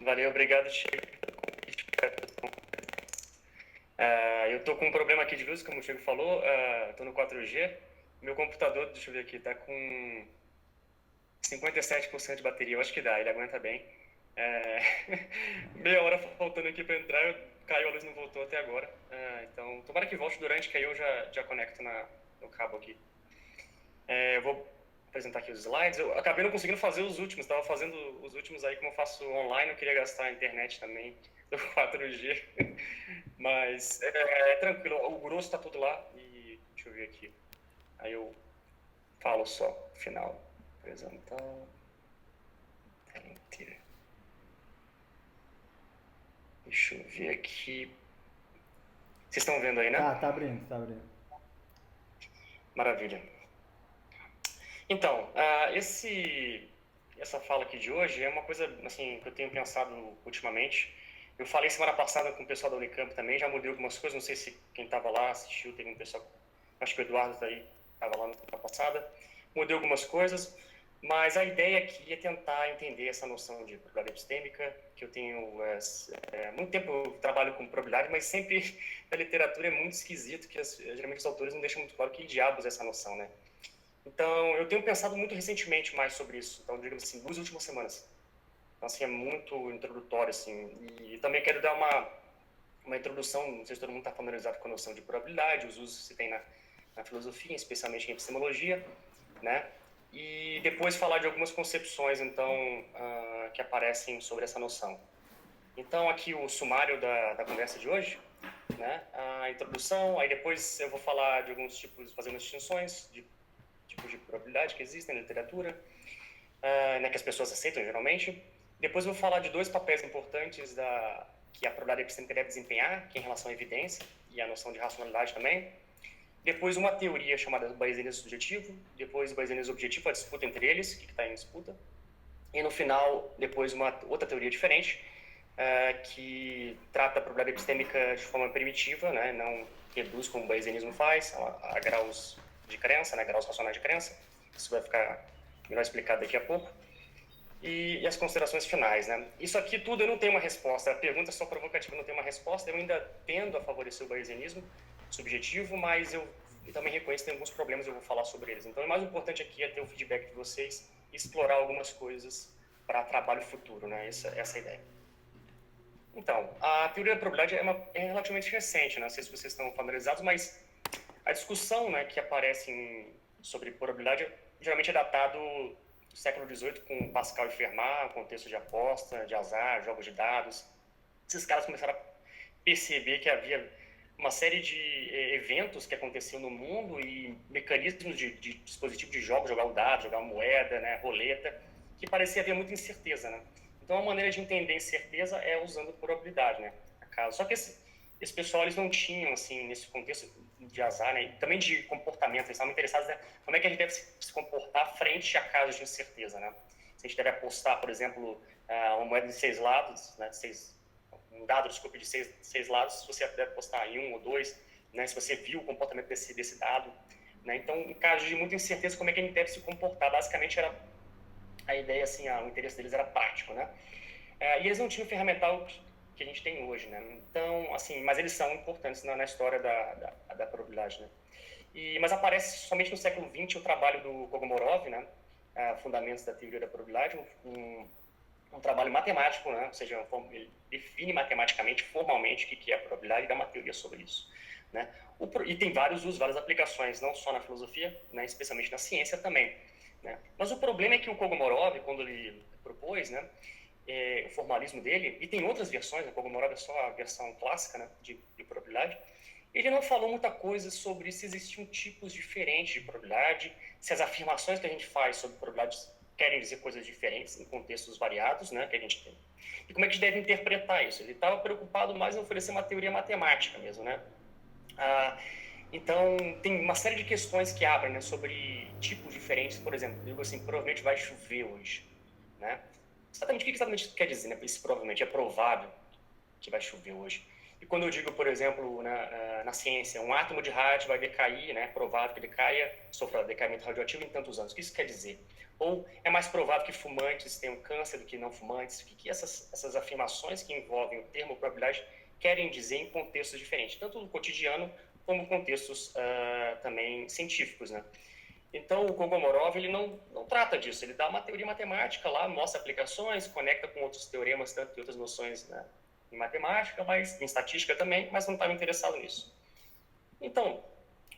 Valeu, obrigado, Chico. Eu tô com um problema aqui de luz, como o Chico falou, tô no 4G. Meu computador, deixa eu ver aqui, tá com 57% de bateria, eu acho que dá, ele aguenta bem. É, meia hora faltando aqui para entrar, caiu a luz e não voltou até agora. Então, tomara que volte durante, que aí eu já conecto no cabo aqui. Eu vou apresentar aqui os slides. Eu acabei não conseguindo fazer os últimos, estava fazendo os últimos aí, como eu faço online, eu queria gastar a internet também do 4G. Mas é tranquilo, o grosso está tudo lá e deixa eu ver aqui. Aí eu falo só no final. Apresentar. Tela inteira. Deixa eu ver aqui. Vocês estão vendo aí, né? Tá abrindo, tá abrindo. Maravilha. Então, essa fala aqui de hoje é uma coisa assim, que eu tenho pensado ultimamente. Eu falei semana passada com o pessoal da Unicamp também, já mudei algumas coisas, não sei se quem estava lá assistiu, teve um pessoal, acho que o Eduardo está aí, estava lá na semana passada. Mudei algumas coisas, mas a ideia aqui é tentar entender essa noção de probabilidade epistêmica, que eu tenho muito tempo eu trabalho com probabilidade, mas sempre na literatura é muito esquisito, que geralmente os autores não deixam muito claro que diabos é essa noção, né? Então, eu tenho pensado muito recentemente mais sobre isso. Então, digamos assim, 2 últimas semanas. Então, assim, é muito introdutório, assim. E também quero dar uma introdução, não sei se todo mundo está familiarizado com a noção de probabilidade, os usos que se tem na filosofia, especialmente em epistemologia, né? E depois falar de algumas concepções, então, que aparecem sobre essa noção. Então, aqui o sumário da conversa de hoje, né? A introdução, aí depois eu vou falar de alguns tipos, fazendo distinções de tipos de probabilidade que existem na literatura, né, que as pessoas aceitam geralmente. Depois eu vou falar de 2 papéis importantes que a probabilidade epistêmica deve desempenhar, que é em relação à evidência e a noção de racionalidade também. Depois uma teoria chamada bayesianismo subjetivo, depois o bayesianismo objetivo, a disputa entre eles, o que está em disputa. E no final, depois uma outra teoria diferente, que trata a probabilidade epistêmica de forma primitiva, né, não reduz como o bayesianismo faz, a graus de crença, né, graus racionais de crença. Isso vai ficar melhor explicado daqui a pouco. E as considerações finais, né? Isso aqui tudo eu não tenho uma resposta. A pergunta é só provocativa, eu não tenho uma resposta. Eu ainda tendo a favorecer o bayesianismo subjetivo, mas eu também reconheço que tem alguns problemas e eu vou falar sobre eles. Então, o mais importante aqui é ter o feedback de vocês e explorar algumas coisas para trabalho futuro, né? Essa é a ideia. Então, a teoria da probabilidade é relativamente recente, não sei se vocês estão familiarizados, mas a discussão, né, que aparece sobre probabilidade geralmente é datado do século XVIII com Pascal e Fermat, contexto de aposta, de azar, jogos de dados. Esses caras começaram a perceber que havia uma série de eventos que aconteciam no mundo e mecanismos de dispositivo de jogos, jogar o dado, jogar a moeda, né, roleta, que parecia haver muita incerteza, né? Então, a maneira de entender incerteza é usando probabilidade, né? Só que esse pessoal, eles não tinham, assim, nesse contexto de azar, né? E também de comportamento, eles estavam interessados, né? Como é que a gente deve se comportar frente a casos de incerteza, né? Se a gente deve apostar, por exemplo, uma moeda de 6 lados, né? Um dado, desculpa, de seis lados, se você deve apostar em um ou dois, né? Se você viu o comportamento desse dado, né? Então, em casos de muita incerteza, como é que a gente deve se comportar? Basicamente, era a ideia, assim, o interesse deles era prático, né? E eles não tinham o ferramental que a gente tem hoje, né? Então, assim, mas eles são importantes na história da probabilidade, né? Mas aparece somente no século XX o trabalho do Kolmogorov, né? Fundamentos da teoria da probabilidade, um trabalho matemático, né? Ou seja, ele define matematicamente, formalmente, o que é a probabilidade e dá uma teoria sobre isso, né? E tem vários usos, várias aplicações, não só na filosofia, né? Especialmente na ciência também, né? Mas o problema é que o Kolmogorov, quando ele propôs, né? O formalismo dele, e tem outras versões, o Kolmogorov é só a versão clássica, né? de probabilidade, ele não falou muita coisa sobre se existiam tipos diferentes de probabilidade, se as afirmações que a gente faz sobre probabilidades querem dizer coisas diferentes em contextos variados, né, que a gente tem. E como é que a gente deve interpretar isso? Ele estava preocupado mais em oferecer uma teoria matemática mesmo, né? Então, tem uma série de questões que abrem, né, sobre tipos diferentes. Por exemplo, eu digo assim, provavelmente vai chover hoje, né? Exatamente o que exatamente quer dizer, né? Isso provavelmente é provável que vai chover hoje. E quando eu digo, por exemplo, na ciência, um átomo de rádio vai decair, né, provável que ele caia, sofra decaimento radioativo em tantos anos. O que isso quer dizer? Ou é mais provável que fumantes tenham câncer do que não fumantes? O que essas afirmações que envolvem o termo probabilidade querem dizer em contextos diferentes, tanto no cotidiano como contextos também científicos, né? Então, o Kolmogorov, ele não trata disso, ele dá uma teoria matemática lá, mostra aplicações, conecta com outros teoremas, tanto e outras noções, né, em matemática, mas em estatística também, mas não estava interessado nisso. Então,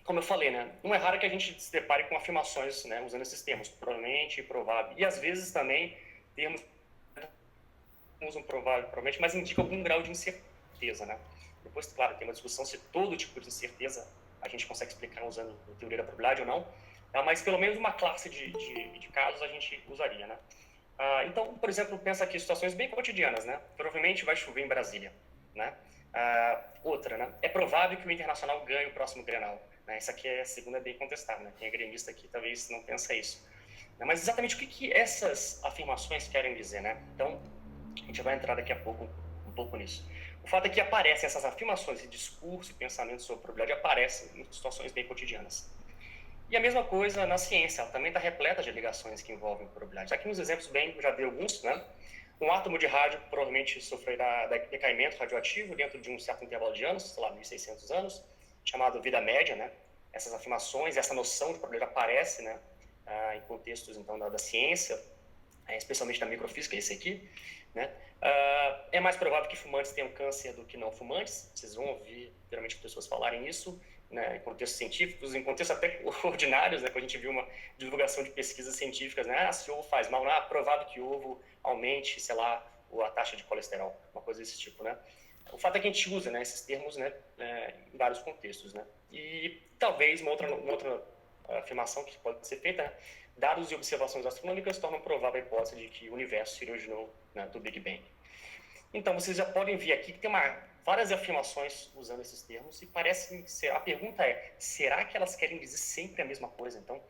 como eu falei, né, não é raro que a gente se depare com afirmações, né, usando esses termos, provavelmente, provável, e às vezes também termos usam provável, provavelmente, mas indicam algum grau de incerteza, né? Depois, claro, tem uma discussão se todo tipo de incerteza a gente consegue explicar usando a teoria da probabilidade ou não, tá? Mas pelo menos uma classe de casos a gente usaria, né? Então, por exemplo, pensa aqui situações bem cotidianas, né? Provavelmente vai chover em Brasília, né? Outra, né? É provável que o Internacional ganhe o próximo Grenal, né? Essa aqui é a segunda bem contestada, né? Quem é gremista aqui talvez não pensa isso. Mas exatamente o que essas afirmações querem dizer, né? Então, a gente vai entrar daqui a pouco um pouco nisso. O fato é que aparecem essas afirmações, esse discurso e pensamento sobre probabilidade aparecem em situações bem cotidianas. E a mesma coisa na ciência, ela também está repleta de ligações que envolvem probabilidade. Aqui nos exemplos bem, já dei alguns, né? Um átomo de rádio provavelmente sofrerá decaimento radioativo dentro de um certo intervalo de anos, sei lá, 1.600 anos, chamado vida média, né? Essas afirmações, essa noção de probabilidade aparece, né? Em contextos, então, da ciência, especialmente da microfísica, esse aqui, né? É mais provável que fumantes tenham câncer do que não fumantes. Vocês vão ouvir, geralmente, pessoas falarem isso, né, em contextos científicos, em contextos até ordinários, né, quando a gente viu uma divulgação de pesquisas científicas, né, se o ovo faz mal, não é provável que o ovo aumente, sei lá, a taxa de colesterol, uma coisa desse tipo, né. O fato é que a gente usa, né, esses termos, né, em vários contextos, né. E talvez uma outra afirmação que pode ser feita, né, dados e observações astronômicas tornam provável a hipótese de que o universo se originou, né, do Big Bang. Então, vocês já podem ver aqui que tem várias afirmações usando esses termos e parece ser, a pergunta é, será que elas querem dizer sempre a mesma coisa? Então,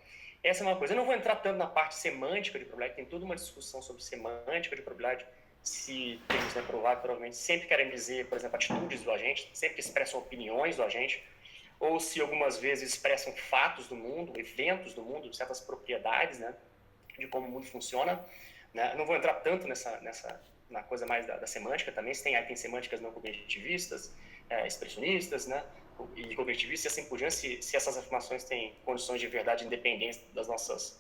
essa é uma coisa. Eu não vou entrar tanto na parte semântica de probabilidade, tem toda uma discussão sobre semântica de probabilidade, se termos, né, provavelmente sempre querem dizer, por exemplo, atitudes do agente, sempre expressam opiniões do agente, ou se algumas vezes expressam fatos do mundo, eventos do mundo, certas propriedades, né, de como o mundo funciona, né? Não vou entrar tanto na coisa mais da semântica também, tem semânticas não cognitivistas, expressionistas, né, e cognitivistas e assim por diante, se essas afirmações têm condições de verdade independentes das nossas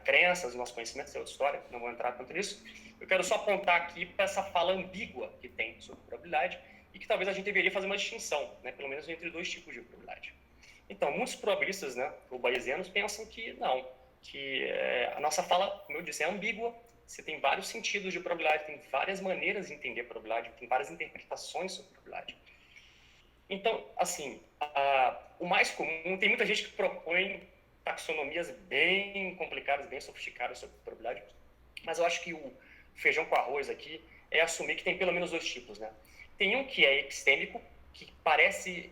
crenças, do nosso conhecimento, isso é outra história, não vou entrar tanto nisso. Eu quero só apontar aqui para essa fala ambígua que tem sobre probabilidade e que talvez a gente deveria fazer uma distinção, né, pelo menos entre dois tipos de probabilidade. Então, muitos probabilistas, né, ou bayesianos, pensam que não, que a nossa fala, como eu disse, é ambígua, você tem vários sentidos de probabilidade, tem várias maneiras de entender probabilidade, tem várias interpretações sobre probabilidade. Então, assim, o mais comum, tem muita gente que propõe taxonomias bem complicadas, bem sofisticadas sobre probabilidade, mas eu acho que o feijão com arroz aqui é assumir que tem pelo menos dois tipos, né? Tem um que é epistêmico, que parece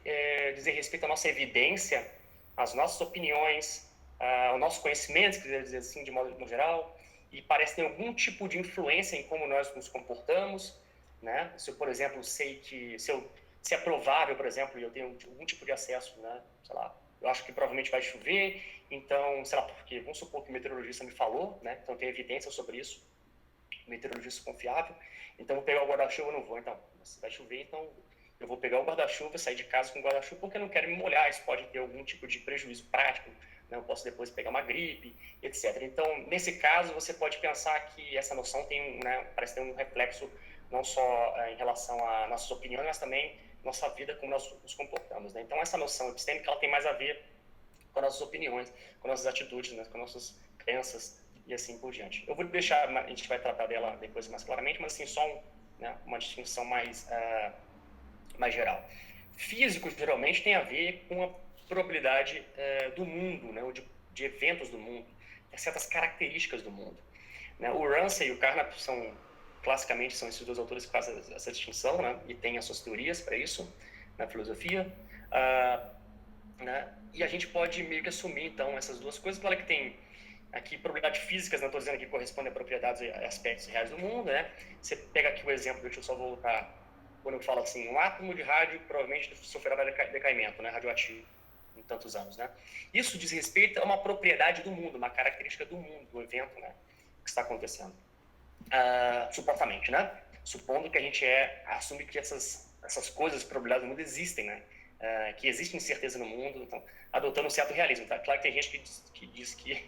dizer respeito à nossa evidência, às nossas opiniões, ao nosso conhecimento, se quiser dizer assim, de modo geral, e parece ter algum tipo de influência em como nós nos comportamos, né? Se eu, por exemplo, sei que se é provável, por exemplo, eu tenho algum tipo de acesso, né? Sei lá, eu acho que provavelmente vai chover, então, sei lá, porque vamos supor que o meteorologista me falou, né? Então tem evidência sobre isso, meteorologista confiável, então vou pegar o guarda-chuva, não vou, então, se vai chover, então eu vou pegar o guarda-chuva, sair de casa com o guarda-chuva porque eu não quero me molhar, isso pode ter algum tipo de prejuízo prático, né? Eu posso depois pegar uma gripe, etc. Então, nesse caso, você pode pensar que essa noção tem, né, parece ter um reflexo não só em relação a nossas opiniões, mas também nossa vida, como nós nos comportamos, né? Então, essa noção epistêmica, ela tem mais a ver com as nossas opiniões, com nossas atitudes, né, com nossas crenças e assim por diante. Eu vou deixar, a gente vai tratar dela depois mais claramente, mas assim, só uma distinção mais geral. Físico, geralmente, tem a ver com a probabilidade do mundo, né, ou de eventos do mundo, certas características do mundo. Né? O Ramsey e o Carnap classicamente, são esses dois autores que fazem essa distinção, né, e têm as suas teorias para isso, na filosofia. Né? E a gente pode meio que assumir, então, essas duas coisas. Claro que tem aqui probabilidades físicas, não estou dizendo que correspondem a propriedades e aspectos reais do mundo, né? Você pega aqui o exemplo, deixa eu só voltar, quando eu falo assim, um átomo de rádio provavelmente sofrerá decaimento, né, radioativo. em tantos anos, né? Isso diz respeito a uma propriedade do mundo, uma característica do mundo, do evento, né, que está acontecendo. Supostamente, né? Supondo que a gente assume que essas coisas, probabilidades do mundo existem, né? Que existe incerteza no mundo, então, adotando um certo realismo, tá? Claro que tem gente que diz que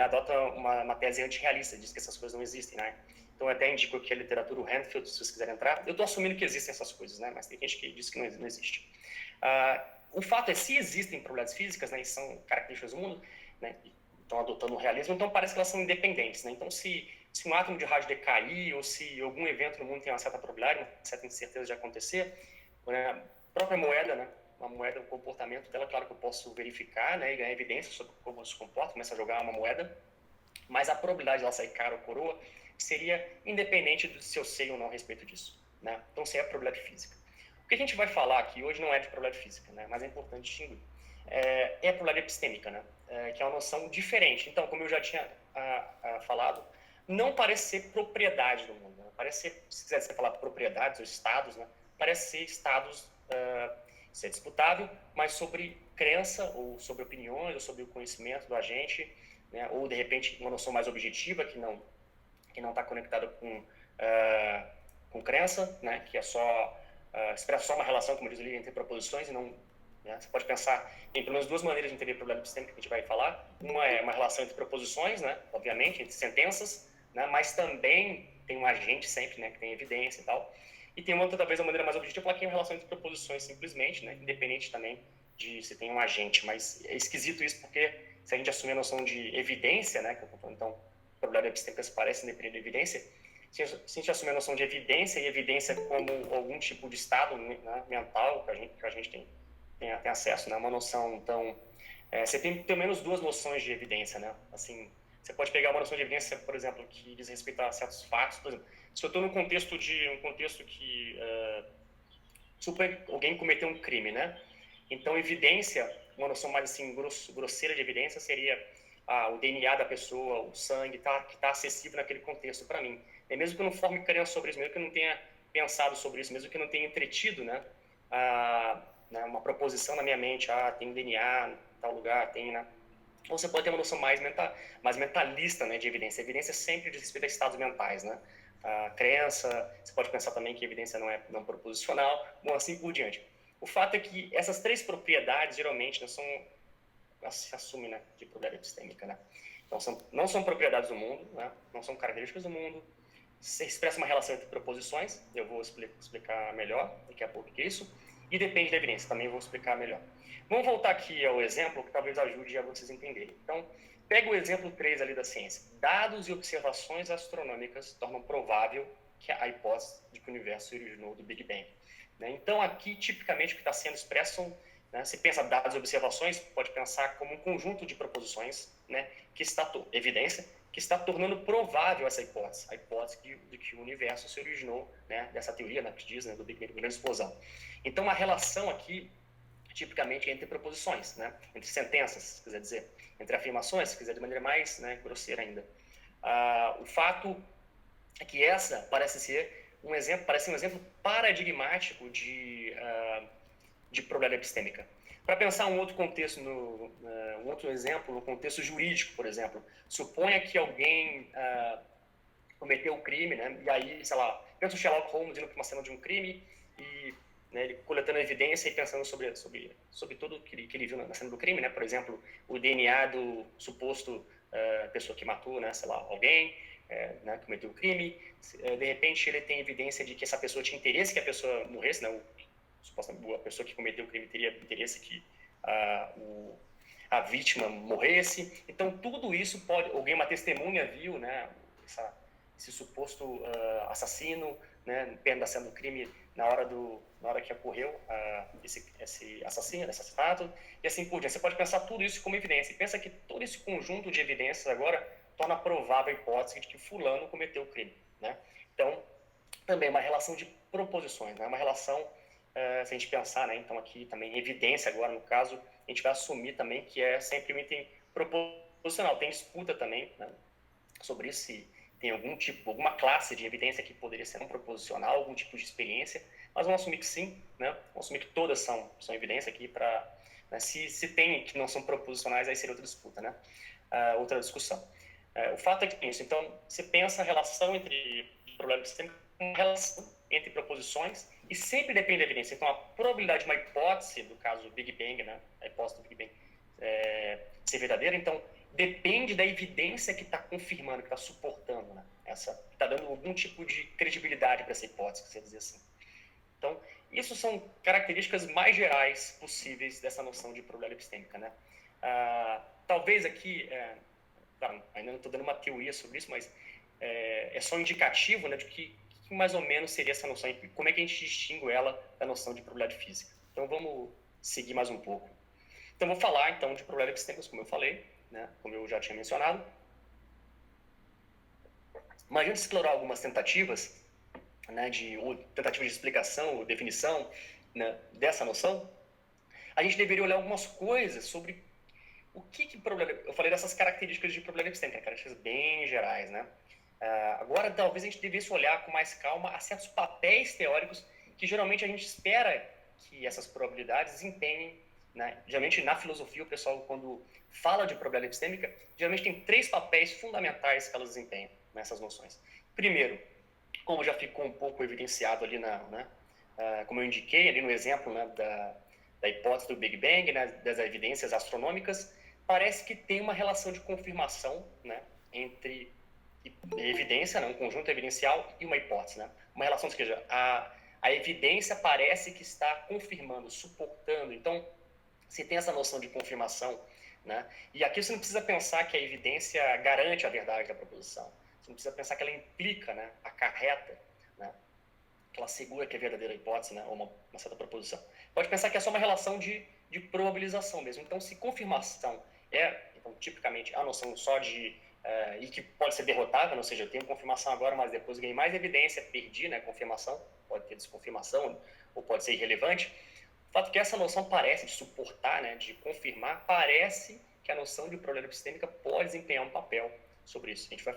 adota uma tese antirrealista, diz que essas coisas não existem, né? Então, eu até indico aqui a literatura, o Handfield, se vocês quiserem entrar. Eu estou assumindo que existem essas coisas, né? Mas tem gente que diz que não existe. O fato é, se existem probabilidades físicas, né, e são características do mundo, né, estão adotando o realismo, então parece que elas são independentes, né? Então, se um átomo de rádio decair, ou se algum evento no mundo tem uma certa probabilidade, uma certa incerteza de acontecer, né, a própria moeda, né, uma moeda, o comportamento dela, claro que eu posso verificar, né, e ganhar evidência sobre como se comporta, começa a jogar uma moeda, mas a probabilidade dela sair cara ou coroa seria independente se eu sei ou não a respeito disso, né? Então, seria a probabilidade física. O que a gente vai falar aqui hoje não é de probabilidade física, né, mas é importante distinguir. É a probabilidade epistêmica, né, que é uma noção diferente. Então, como eu já tinha falado, não parece ser propriedade do mundo, né? Parece ser, se quiser falar propriedades ou estados, né, parece ser estados, ser disputável, mas sobre crença ou sobre opiniões ou sobre o conhecimento do agente, né, ou de repente uma noção mais objetiva que não está conectada com crença, né, que é só expressa só uma relação, como diz ali, entre proposições e não, né? Você pode pensar em pelo menos duas maneiras de entender problema epistêmico que a gente vai falar. Uma é uma relação entre proposições, né, obviamente, entre sentenças, né, mas também tem um agente sempre, né, que tem evidência e tal. E tem outra, talvez, uma maneira mais objetiva, que é uma relação entre proposições simplesmente, né, independente também de se tem um agente. Mas é esquisito isso porque se a gente assumir a noção de evidência, né, que eu estou falando, então, probabilidade epistêmica se parece independente de evidência, se a gente assumir a noção de evidência e evidência como algum tipo de estado, né, mental que a gente tem acesso, né, uma noção, então, você tem pelo menos duas noções de evidência, né, assim, você pode pegar uma noção de evidência, por exemplo, que diz respeito a certos fatos, por exemplo, se eu estou num contexto que supõe que alguém cometeu um crime, né, então evidência, uma noção mais assim grosseira de evidência seria o DNA da pessoa, o sangue, que está acessível naquele contexto para mim. E mesmo que eu não forme crença sobre isso, mesmo que eu não tenha pensado sobre isso, mesmo que eu não tenha entretido, né, uma proposição na minha mente, tem DNA em tal lugar, tem, né? Ou você pode ter uma noção mais mentalista, né, de evidência. A evidência sempre diz respeito a estados mentais, né? A crença, você pode pensar também que a evidência não é não proposicional, bom, assim por diante. O fato é que essas três propriedades, geralmente, né, se assume, né, de propriedade epistêmica, né? Então, não são propriedades do mundo, né? Não são características do mundo. Se expressa uma relação entre proposições, eu vou explicar melhor daqui a pouco que é isso, e depende da evidência, também vou explicar melhor. Vamos voltar aqui ao exemplo, que talvez ajude a vocês entenderem. Então, pega o exemplo 3 ali da ciência. Dados e observações astronômicas tornam provável que a hipótese de que o universo se originou do Big Bang, né? Então, aqui, tipicamente, o que está sendo expresso, né, se pensa dados e observações, pode pensar como um conjunto de proposições, né, que está evidência, que está tornando provável essa hipótese, a hipótese de que o universo se originou, né, dessa teoria, né, que diz, né, do Big Bang, da grande explosão. Então, a relação aqui, tipicamente, é entre proposições, né, entre sentenças, se quiser dizer, entre afirmações, se quiser de maneira mais, né, grosseira ainda. O fato é que essa parece ser um exemplo paradigmático de probabilidade epistêmica. Para pensar um outro contexto, um outro exemplo, no contexto jurídico, por exemplo, suponha que alguém cometeu um crime, né? E aí, sei lá, pensa o Sherlock Holmes indo para uma cena de um crime e, né, ele coletando evidência e pensando sobre tudo que ele viu na cena do crime, né? Por exemplo, o DNA do suposto pessoa que matou, né, sei lá, alguém, né, que cometeu o crime. De repente, ele tem evidência de que essa pessoa tinha interesse que a pessoa morresse, né? Supostamente a pessoa que cometeu o crime teria interesse que a vítima morresse. Então, tudo isso pode... Uma testemunha viu, né, esse suposto assassino, né, perto da cena do crime na hora que ocorreu esse assassinato, e assim por diante. Você pode pensar tudo isso como evidência. E pensa que todo esse conjunto de evidências agora torna provável a hipótese de que fulano cometeu o crime, né? Então, também uma relação de proposições, né? Uma relação, se a gente pensar, né? Então aqui também evidência agora, no caso, a gente vai assumir também que é sempre um item proposicional. Tem disputa também, né, sobre isso, se tem alguma classe de evidência que poderia ser não proposicional, algum tipo de experiência, mas vamos assumir que sim, né? Vamos assumir que todas são evidência aqui para Né? Se tem que não são proposicionais, aí seria outra disputa, né? Outra discussão. O fato é que isso. Então, você pensa a relação entre problemas sistêmicos, uma relação entre proposições e sempre depende da evidência. Então, a probabilidade de uma hipótese, do caso do Big Bang, né? A hipótese do Big Bang, ser verdadeira, então depende da evidência que está confirmando, que está suportando, né? Está dando algum tipo de credibilidade para essa hipótese, se você dizer assim. Então, isso são características mais gerais possíveis dessa noção de probabilidade epistêmica, né? Talvez aqui, ainda não estou dando uma teoria sobre isso, mas é só um indicativo, né, de que mais ou menos seria essa noção, e como é que a gente distingue ela da noção de probabilidade física. Então, vamos seguir mais um pouco. Então, vou falar, então, de probabilidade epistêmicas, como eu falei, né, como eu já tinha mencionado. Mas antes de explorar algumas tentativas, né, tentativa de explicação ou definição, né, dessa noção, a gente deveria olhar algumas coisas sobre o que probabilidade... Eu falei dessas características de probabilidade epistêmica, características bem gerais, né? Agora, talvez a gente devesse olhar com mais calma a certos papéis teóricos que geralmente a gente espera que essas probabilidades desempenhem, né? Geralmente, na filosofia, o pessoal, quando fala de probabilidade epistêmica, geralmente tem 3 papéis fundamentais que elas desempenham nessas noções. Primeiro, como já ficou um pouco evidenciado ali, como eu indiquei ali no exemplo, né, da hipótese do Big Bang, né, das evidências astronômicas, parece que tem uma relação de confirmação, né, entre evidência, né, um conjunto evidencial e uma hipótese. Né? Uma relação, ou seja, a evidência parece que está confirmando, suportando. Então, se tem essa noção de confirmação, né, e aqui você não precisa pensar que a evidência garante a verdade da proposição. Você não precisa pensar que ela implica, né, acarreta, né, que ela assegura que é verdadeira a hipótese, né, ou uma certa proposição. Pode pensar que é só uma relação de probabilização mesmo. Então, se confirmação então, tipicamente, a noção só de... e que pode ser derrotável, ou seja, eu tenho confirmação agora, mas depois ganhei mais evidência, perdi, né, confirmação, pode ter desconfirmação, ou pode ser irrelevante. O fato é que essa noção parece de suportar, né, de confirmar, parece que a noção de probabilidade epistêmica pode desempenhar um papel sobre isso. A gente vai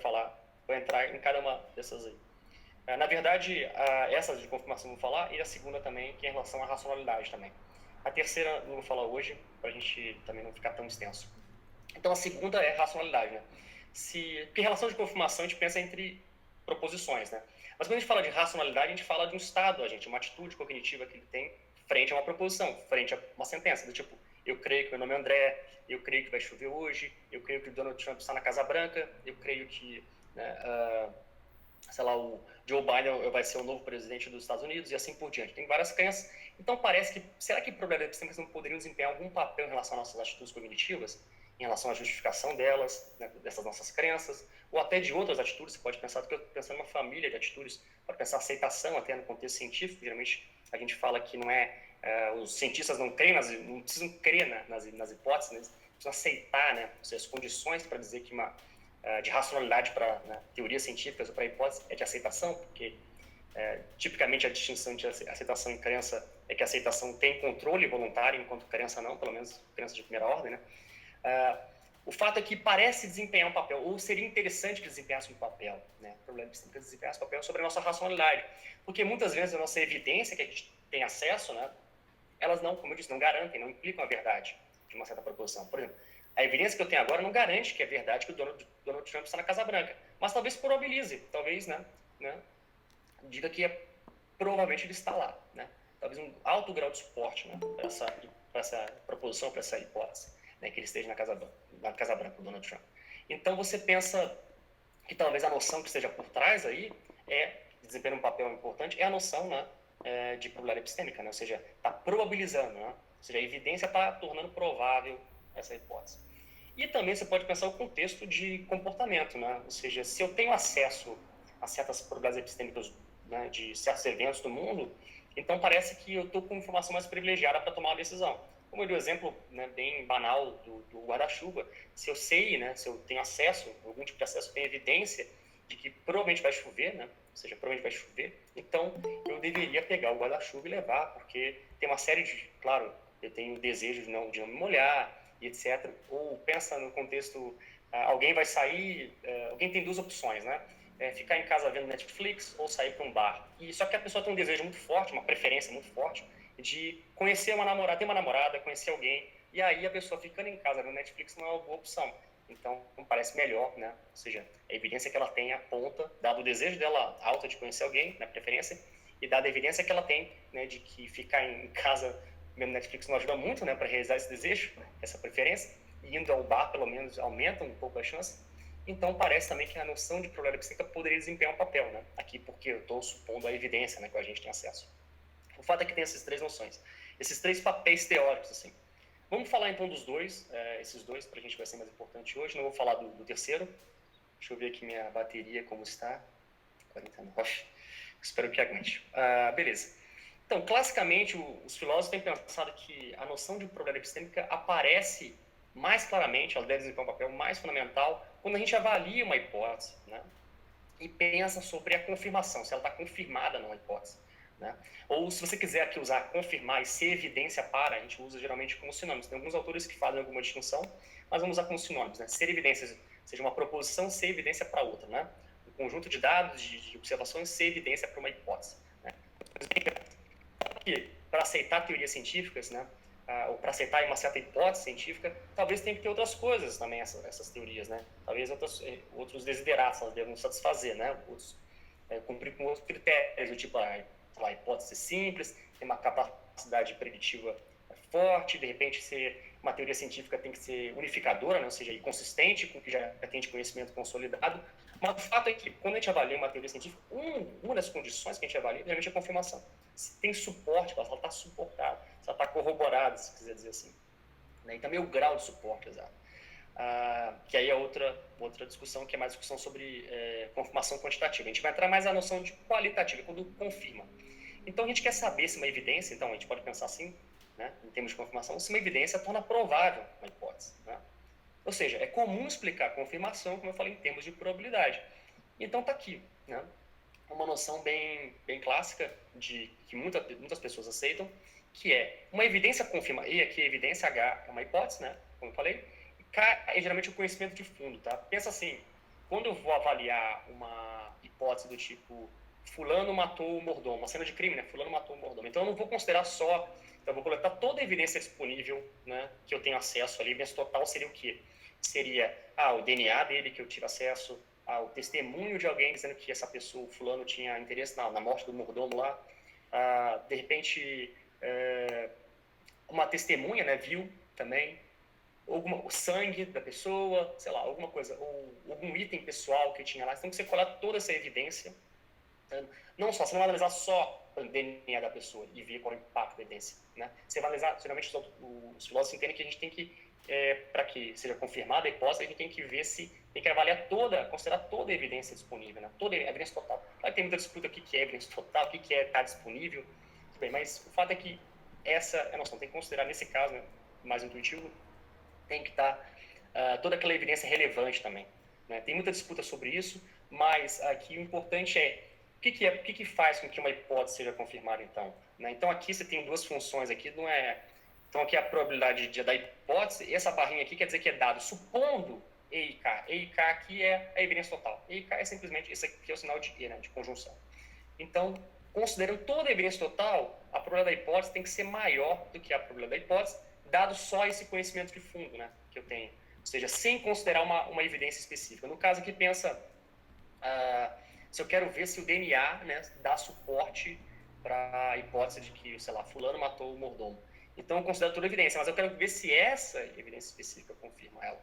entrar em cada uma dessas aí. Na verdade, essa de confirmação eu vou falar, e a segunda também, que é em relação à racionalidade também. A terceira não vou falar hoje, para a gente também não ficar tão extenso. Então, a segunda é racionalidade, né? Porque em relação de confirmação, a gente pensa entre proposições, né? Mas quando a gente fala de racionalidade, a gente fala de um estado, uma atitude cognitiva que ele tem frente a uma proposição, frente a uma sentença, do tipo, eu creio que meu nome é André, eu creio que vai chover hoje, eu creio que o Donald Trump está na Casa Branca, eu creio que, né, sei lá, o Joe Biden vai ser o novo presidente dos Estados Unidos e assim por diante. Tem várias crenças. Então parece que, será que probabilidades epistêmicas não poderiam desempenhar algum papel em relação às nossas atitudes cognitivas, em relação à justificação delas, né, dessas nossas crenças, ou até de outras atitudes? Você pode pensar, pensando numa família de atitudes, pode pensar aceitação até no contexto científico. Geralmente a gente fala que não os cientistas não precisam crer, né, nas hipóteses, né, precisam aceitar, né, as condições para dizer que de racionalidade para, né, teorias científicas ou para hipótese é de aceitação, porque tipicamente a distinção de aceitação e crença é que a aceitação tem controle voluntário, enquanto crença não, pelo menos crença de primeira ordem, né? O fato é que parece desempenhar um papel, ou seria interessante que desempenhasse um papel, né? O problema é que desempenhasse um papel sobre a nossa racionalidade, porque muitas vezes a nossa evidência que a gente tem acesso, né, elas não, como eu disse, não garantem, não implicam a verdade de uma certa proposição. Por exemplo, a evidência que eu tenho agora não garante que é verdade que o Donald Trump está na Casa Branca, mas talvez probabilize, talvez, né, diga que provavelmente ele está lá, né? Talvez um alto grau de suporte, né, para essa proposição, para essa hipótese, né, que ele esteja na Casa Branca, o Donald Trump. Então você pensa que talvez a noção que esteja por trás aí desempenha um papel importante, é a noção, né, de probabilidade epistêmica, né? Ou seja, está probabilizando, né? Ou seja, a evidência está tornando provável essa hipótese. E também você pode pensar o contexto de comportamento, né? Ou seja, se eu tenho acesso a certas probabilidades epistêmicas, né, de certos eventos do mundo, então parece que eu estou com informação mais privilegiada para tomar uma decisão. Como eu dei o exemplo, né, bem banal do guarda-chuva, se eu sei, né, se eu tenho acesso, algum tipo de acesso, tenho evidência de que provavelmente vai chover, né? Ou seja, provavelmente vai chover, então eu deveria pegar o guarda-chuva e levar, porque tem uma série de, claro, eu tenho o desejo de não me molhar, e etc. Ou pensa no contexto, alguém vai sair, alguém tem 2 opções, né? Ficar em casa vendo Netflix ou sair para um bar. E só que a pessoa tem um desejo muito forte, uma preferência muito forte, de conhecer uma namorada, ter uma namorada, conhecer alguém, e aí a pessoa ficando em casa no Netflix não é uma boa opção. Então, parece melhor, né? Ou seja, a evidência que ela tem aponta, dado o desejo dela alta de conhecer alguém, na preferência, e dada a evidência que ela tem, né, de que ficar em casa vendo Netflix não ajuda muito, né, para realizar esse desejo, essa preferência, e indo ao bar, pelo menos, aumenta um pouco a chance. Então, parece também que a noção de probabilidade psíquica poderia desempenhar um papel, né? Aqui, porque eu estou supondo a evidência, né, que a gente tem acesso. O fato é que tem essas três noções, esses três papéis teóricos, assim. Vamos falar então dos dois, esses dois para a gente vai ser mais importante hoje. Não vou falar do terceiro. Deixa eu ver aqui minha bateria como está. 49. Espero que aguente. Beleza. Então, classicamente, os filósofos têm pensado que a noção de probabilidade epistêmica aparece mais claramente, ela deve desempenhar um papel mais fundamental quando a gente avalia uma hipótese, né? E pensa sobre a confirmação, se ela está confirmada numa hipótese. Né? Ou se você quiser aqui usar confirmar e ser evidência para, a gente usa geralmente como sinônimos. Tem alguns autores que fazem alguma distinção, mas vamos usar como sinônimos. Né? Ser evidência, seja uma proposição, ser evidência para outra. Né? Um conjunto de dados, de observações, ser evidência para uma hipótese. Né? Para aceitar teorias científicas, né? Ou para aceitar uma certa hipótese científica, talvez tenha que ter outras coisas também, essas teorias. Né? Talvez outros desideratos elas devam satisfazer, né? Cumprir com outros critérios, do tipo a hipótese simples, tem uma capacidade preditiva forte, de repente ser uma teoria científica tem que ser unificadora, né? Ou seja, consistente com o que já tem de conhecimento consolidado. Mas o fato é que, quando a gente avalia uma teoria científica, uma das condições que a gente avalia geralmente é a confirmação. Se tem suporte, ela está suportada, se ela está corroborada, se quiser dizer assim. Né? E também o grau de suporte, exato. Que aí é outra discussão, que é mais discussão sobre confirmação quantitativa. A gente vai entrar mais na noção de qualitativa, quando confirma. Então, a gente quer saber se uma evidência, então a gente pode pensar assim, né, em termos de confirmação, se uma evidência torna provável uma hipótese. Né? Ou seja, é comum explicar a confirmação, como eu falei, em termos de probabilidade. Então, está aqui, né, uma noção bem clássica, que muitas pessoas aceitam, que é uma evidência confirma, e aqui a evidência H é uma hipótese, né, como eu falei, K é geralmente o conhecimento de fundo. Tá? Pensa assim, quando eu vou avaliar uma hipótese do tipo fulano matou o mordomo, uma cena de crime, né? Fulano matou o mordomo. Então eu não vou considerar só, eu vou coletar toda a evidência disponível, né, que eu tenho acesso ali. A evidência total seria o quê? Seria o DNA dele que eu tive acesso, o testemunho de alguém dizendo que essa pessoa, o fulano, tinha interesse na morte do mordomo lá. De repente, uma testemunha, né, viu também o sangue da pessoa, sei lá, alguma coisa, ou algum item pessoal que tinha lá. Então você coleta toda essa evidência. Não só, você não vai analisar só o DNA da pessoa e ver qual é o impacto da evidência. Né? Você vai analisar, geralmente os filósofos entendem que a gente tem que, para que seja confirmada a hipótese, a gente tem que ver se, tem que avaliar considerar toda a evidência disponível, né? Toda a evidência total. Claro que tem muita disputa o que é evidência total, o que é estar disponível, bem, mas o fato é que essa é a noção, tem que considerar nesse caso, né, mais intuitivo, tem que estar toda aquela evidência relevante também. Né? Tem muita disputa sobre isso, mas aqui o importante é o que faz com que uma hipótese seja confirmada, então. Né? Então, aqui você tem duas funções. Aqui não é... Então, aqui é a probabilidade da hipótese, e essa barrinha aqui quer dizer que é dado supondo E e K. E e K aqui é a evidência total. E e K é simplesmente, esse aqui é o sinal de E, né, de conjunção. Então, considerando toda a evidência total, a probabilidade da hipótese tem que ser maior do que a probabilidade da hipótese, dado só esse conhecimento de fundo, né, que eu tenho. Ou seja, sem considerar uma evidência específica. No caso aqui, pensa... se eu quero ver se o DNA, né, dá suporte para a hipótese de que, sei lá, fulano matou o mordomo. Então, eu considero toda a evidência, mas eu quero ver se essa evidência específica confirma ela,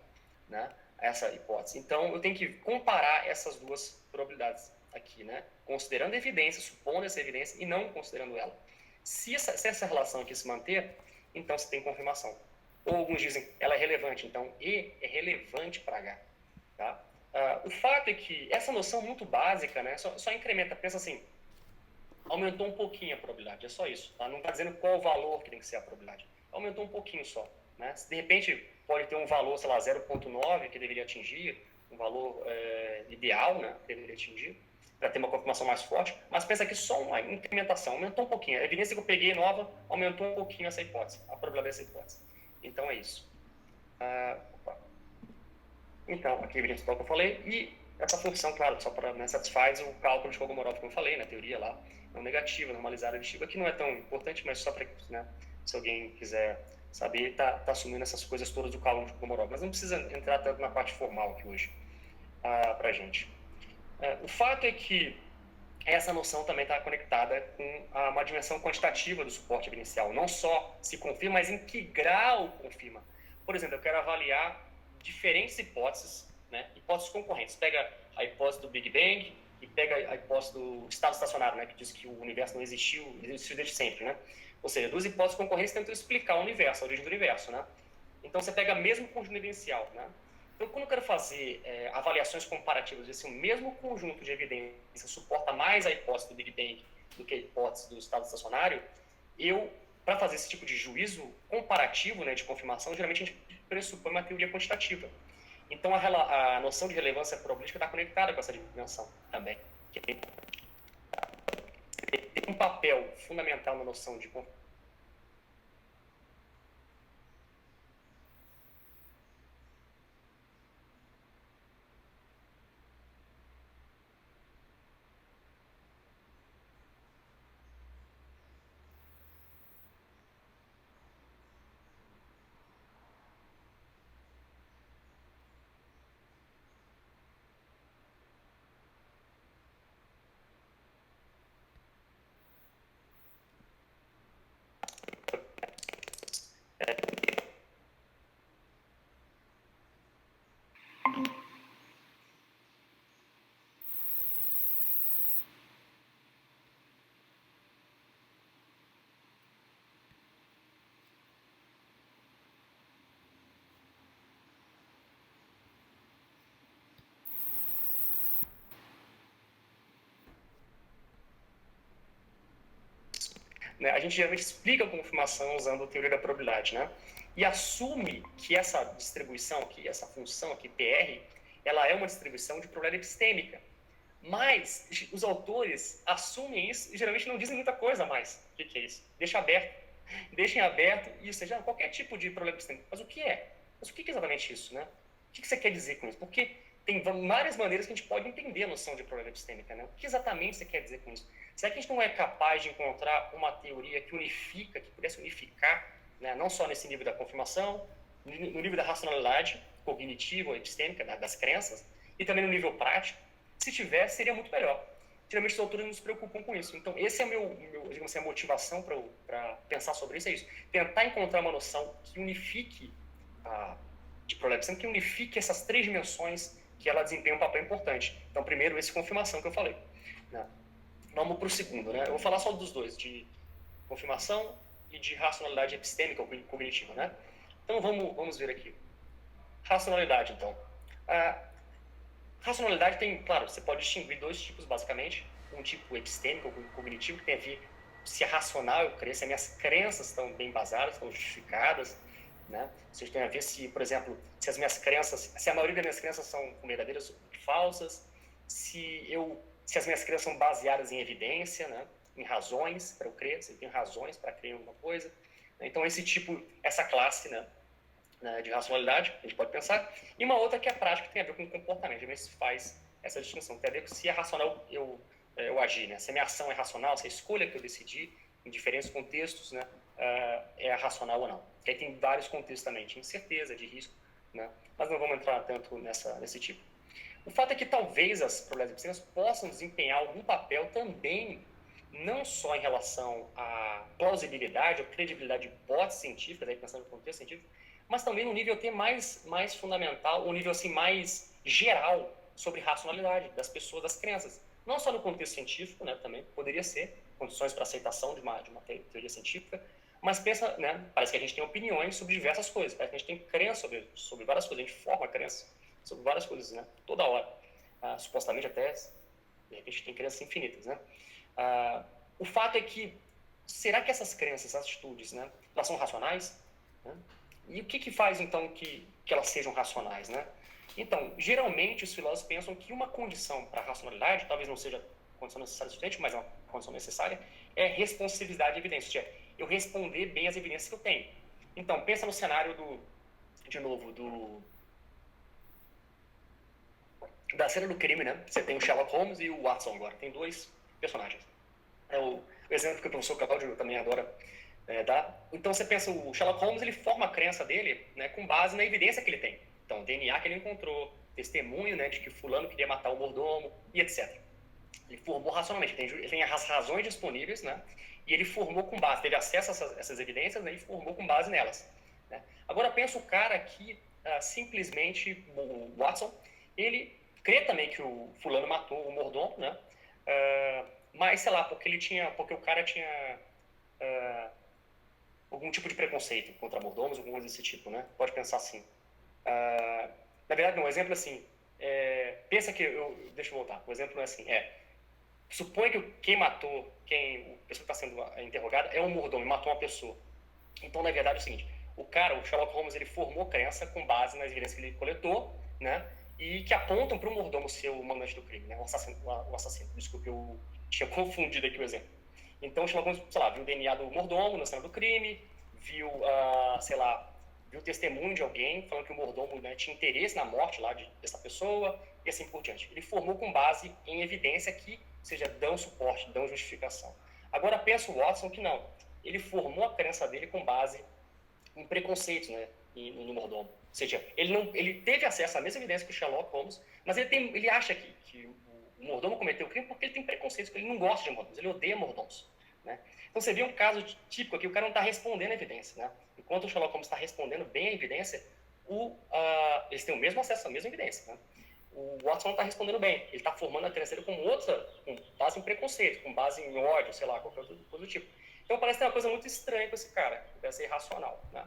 né, essa hipótese. Então, eu tenho que comparar essas duas probabilidades aqui, né, considerando a evidência, supondo essa evidência e não considerando ela. Se essa relação aqui se manter, então você tem confirmação. Ou alguns dizem, ela é relevante, então E é relevante para H, tá? O fato é que essa noção muito básica, né, só incrementa, pensa assim, aumentou um pouquinho a probabilidade, é só isso. Tá? Não está dizendo qual o valor que tem que ser a probabilidade. Aumentou um pouquinho só. Né? De repente, pode ter um valor, sei lá, 0,9 que deveria atingir, um valor ideal, né, que deveria atingir, para ter uma confirmação mais forte, mas pensa que só uma incrementação, aumentou um pouquinho. A evidência que eu peguei nova aumentou um pouquinho essa hipótese, a probabilidade dessa hipótese. Então, é isso. Então, aqui a evidência total que eu falei, e essa função, claro, só para satisfaz o cálculo de Kolmogorov que eu falei, na teoria lá, não negativa, normalizada aditiva, que não é tão importante, mas só para, né, se alguém quiser saber tá assumindo essas coisas todas do cálculo, mas não precisa entrar tanto na parte formal aqui hoje para a gente. O fato é que essa noção também está conectada com uma dimensão quantitativa do suporte evidencial. Não só se confirma, mas em que grau confirma. Por exemplo, eu quero avaliar diferentes hipóteses, né? Hipóteses concorrentes. Pega a hipótese do Big Bang e pega a hipótese do estado estacionário, né? Que diz que o universo não existiu desde sempre, né? Ou seja, duas hipóteses concorrentes tentam explicar o universo, a origem do universo, né? Então, você pega mesmo conjunto evidencial, né? Então, quando eu quero fazer avaliações comparativas, assim, o mesmo conjunto de evidências suporta mais a hipótese do Big Bang do que a hipótese do estado estacionário, para fazer esse tipo de juízo comparativo, né, de confirmação, geralmente a gente pressupõe uma teoria quantitativa. Então, a noção de relevância probabilística está conectada com essa dimensão também, que tem um papel fundamental na noção de né, a gente geralmente explica a confirmação usando a teoria da probabilidade, né? E assume que essa distribuição, que essa função aqui, PR, ela é uma distribuição de probabilidade epistêmica. Mas os autores assumem isso e geralmente não dizem muita coisa a mais. O que é isso? Deixa aberto. Deixem aberto, e seja qualquer tipo de problema epistêmico. Mas o que é? Mas o que é exatamente isso, né? O que você quer dizer com isso? Porque tem várias maneiras que a gente pode entender a noção de problema epistêmica, né? O que exatamente você quer dizer com isso? Será que a gente não é capaz de encontrar uma teoria que unifica, que pudesse unificar, né? Não só nesse nível da confirmação, no nível da racionalidade cognitiva ou epistêmica, das crenças, e também no nível prático? Se tivesse, seria muito melhor. Geralmente os autores não se preocupam com isso. Então, esse é digamos assim, a motivação para pensar sobre isso, é isso. Tentar encontrar uma noção que unifique de problema, que unifique essas três dimensões que ela desempenha um papel importante. Então, primeiro, esse confirmação que eu falei, né? Vamos para o segundo, né? Eu vou falar só dos dois, de confirmação e de racionalidade epistêmica ou cognitiva, né? Então, vamos ver aqui. Racionalidade, então. Racionalidade tem, claro, você pode distinguir dois tipos, basicamente. Um tipo epistêmico ou cognitivo, que tem a ver se é racional eu creio, se as minhas crenças estão bem basadas, estão justificadas, né? Isso tem a ver se, por exemplo, se a maioria das minhas crenças são verdadeiras ou falsas, se as minhas crenças são baseadas em evidência, né? Em razões para eu crer, se eu tenho razões para crer em alguma coisa. Então, essa classe, né? De racionalidade, a gente pode pensar, e uma outra que é prática, que tem a ver com comportamento. A gente faz essa distinção, tem a ver com se é racional eu agir, né? Se a minha ação é racional, se a escolha que eu decidi em diferentes contextos, né, é racional ou não. Porque aí tem vários contextos também, de incerteza, de risco, né? Mas não vamos entrar tanto nesse tipo. O fato é que talvez as probabilidades epistêmicas possam desempenhar algum papel também, não só em relação à plausibilidade ou credibilidade de hipóteses científicas, aí pensando no contexto científico, mas também no nível até mais fundamental, um nível assim mais geral sobre racionalidade das pessoas, das crenças. Não só no contexto científico, né, também poderia ser condições para aceitação de uma teoria científica, mas pensa, né, parece que a gente tem opiniões sobre diversas coisas, parece que a gente tem crença sobre várias coisas, a gente forma crença sobre várias coisas, né, toda hora. Supostamente até, de repente, tem crenças infinitas, né. O fato é que, será que essas crenças, essas atitudes, né, elas são racionais? Né? E o que faz, então, que elas sejam racionais, né? Então, geralmente, os filósofos pensam que uma condição para a racionalidade, talvez não seja a condição necessária suficiente, mas é uma condição necessária, é responsividade à evidência, ou seja, eu responder bem às evidências que eu tenho. Então, pensa no cenário da cena do crime, né? Você tem o Sherlock Holmes e o Watson agora, tem dois personagens. O exemplo que o professor Cláudio também adora Então você pensa, o Sherlock Holmes ele forma a crença dele, né, com base na evidência que ele tem. Então, DNA que ele encontrou, testemunho, né, de que fulano queria matar o mordomo e etc. Ele formou racionalmente, ele tem as razões disponíveis, né, e ele formou com base, teve acesso a essas evidências, né, e formou com base nelas. Né. Agora pensa o cara que simplesmente, o Watson, ele crê também que o fulano matou o mordomo, né, mas sei lá, porque o cara tinha algum tipo de preconceito contra mordomos, alguma coisa desse tipo, né? Pode pensar assim. Na verdade, um exemplo assim, pensa que, deixa eu voltar, o exemplo é assim, supõe que quem matou, a pessoa que está sendo interrogada é um mordomo e matou uma pessoa. Então, na verdade, é o seguinte, o Sherlock Holmes, ele formou crença com base nas evidências que ele coletou, né? E que apontam para o mordomo ser o mandante do crime, né? O assassino. Desculpe, eu tinha confundido aqui o exemplo. Então, o Sherlock Holmes, sei lá, viu o DNA do mordomo na cena do crime, viu, viu o testemunho de alguém falando que o mordomo, né, tinha interesse na morte lá dessa pessoa e assim por diante. Ele formou com base em evidência que, ou seja, dão suporte, dão justificação. Agora, pensa o Watson que não. Ele formou a crença dele com base em preconceitos, né, no mordomo. Ou seja, ele teve acesso à mesma evidência que o Sherlock Holmes, mas ele acha que o mordomo cometeu o crime porque ele tem preconceitos, porque ele não gosta de mordomos, ele odeia mordomos. Né? Então você vê um caso típico aqui, o cara não está respondendo a evidência. Né? Enquanto o Sherlock Holmes está respondendo bem a evidência, eles têm o mesmo acesso à mesma evidência. Né? O Watson não está respondendo bem, ele está formando a crença dele com base em preconceito, com base em ódio, sei lá, qualquer coisa do tipo. Então parece que tem uma coisa muito estranha com esse cara, que deve ser irracional. Né?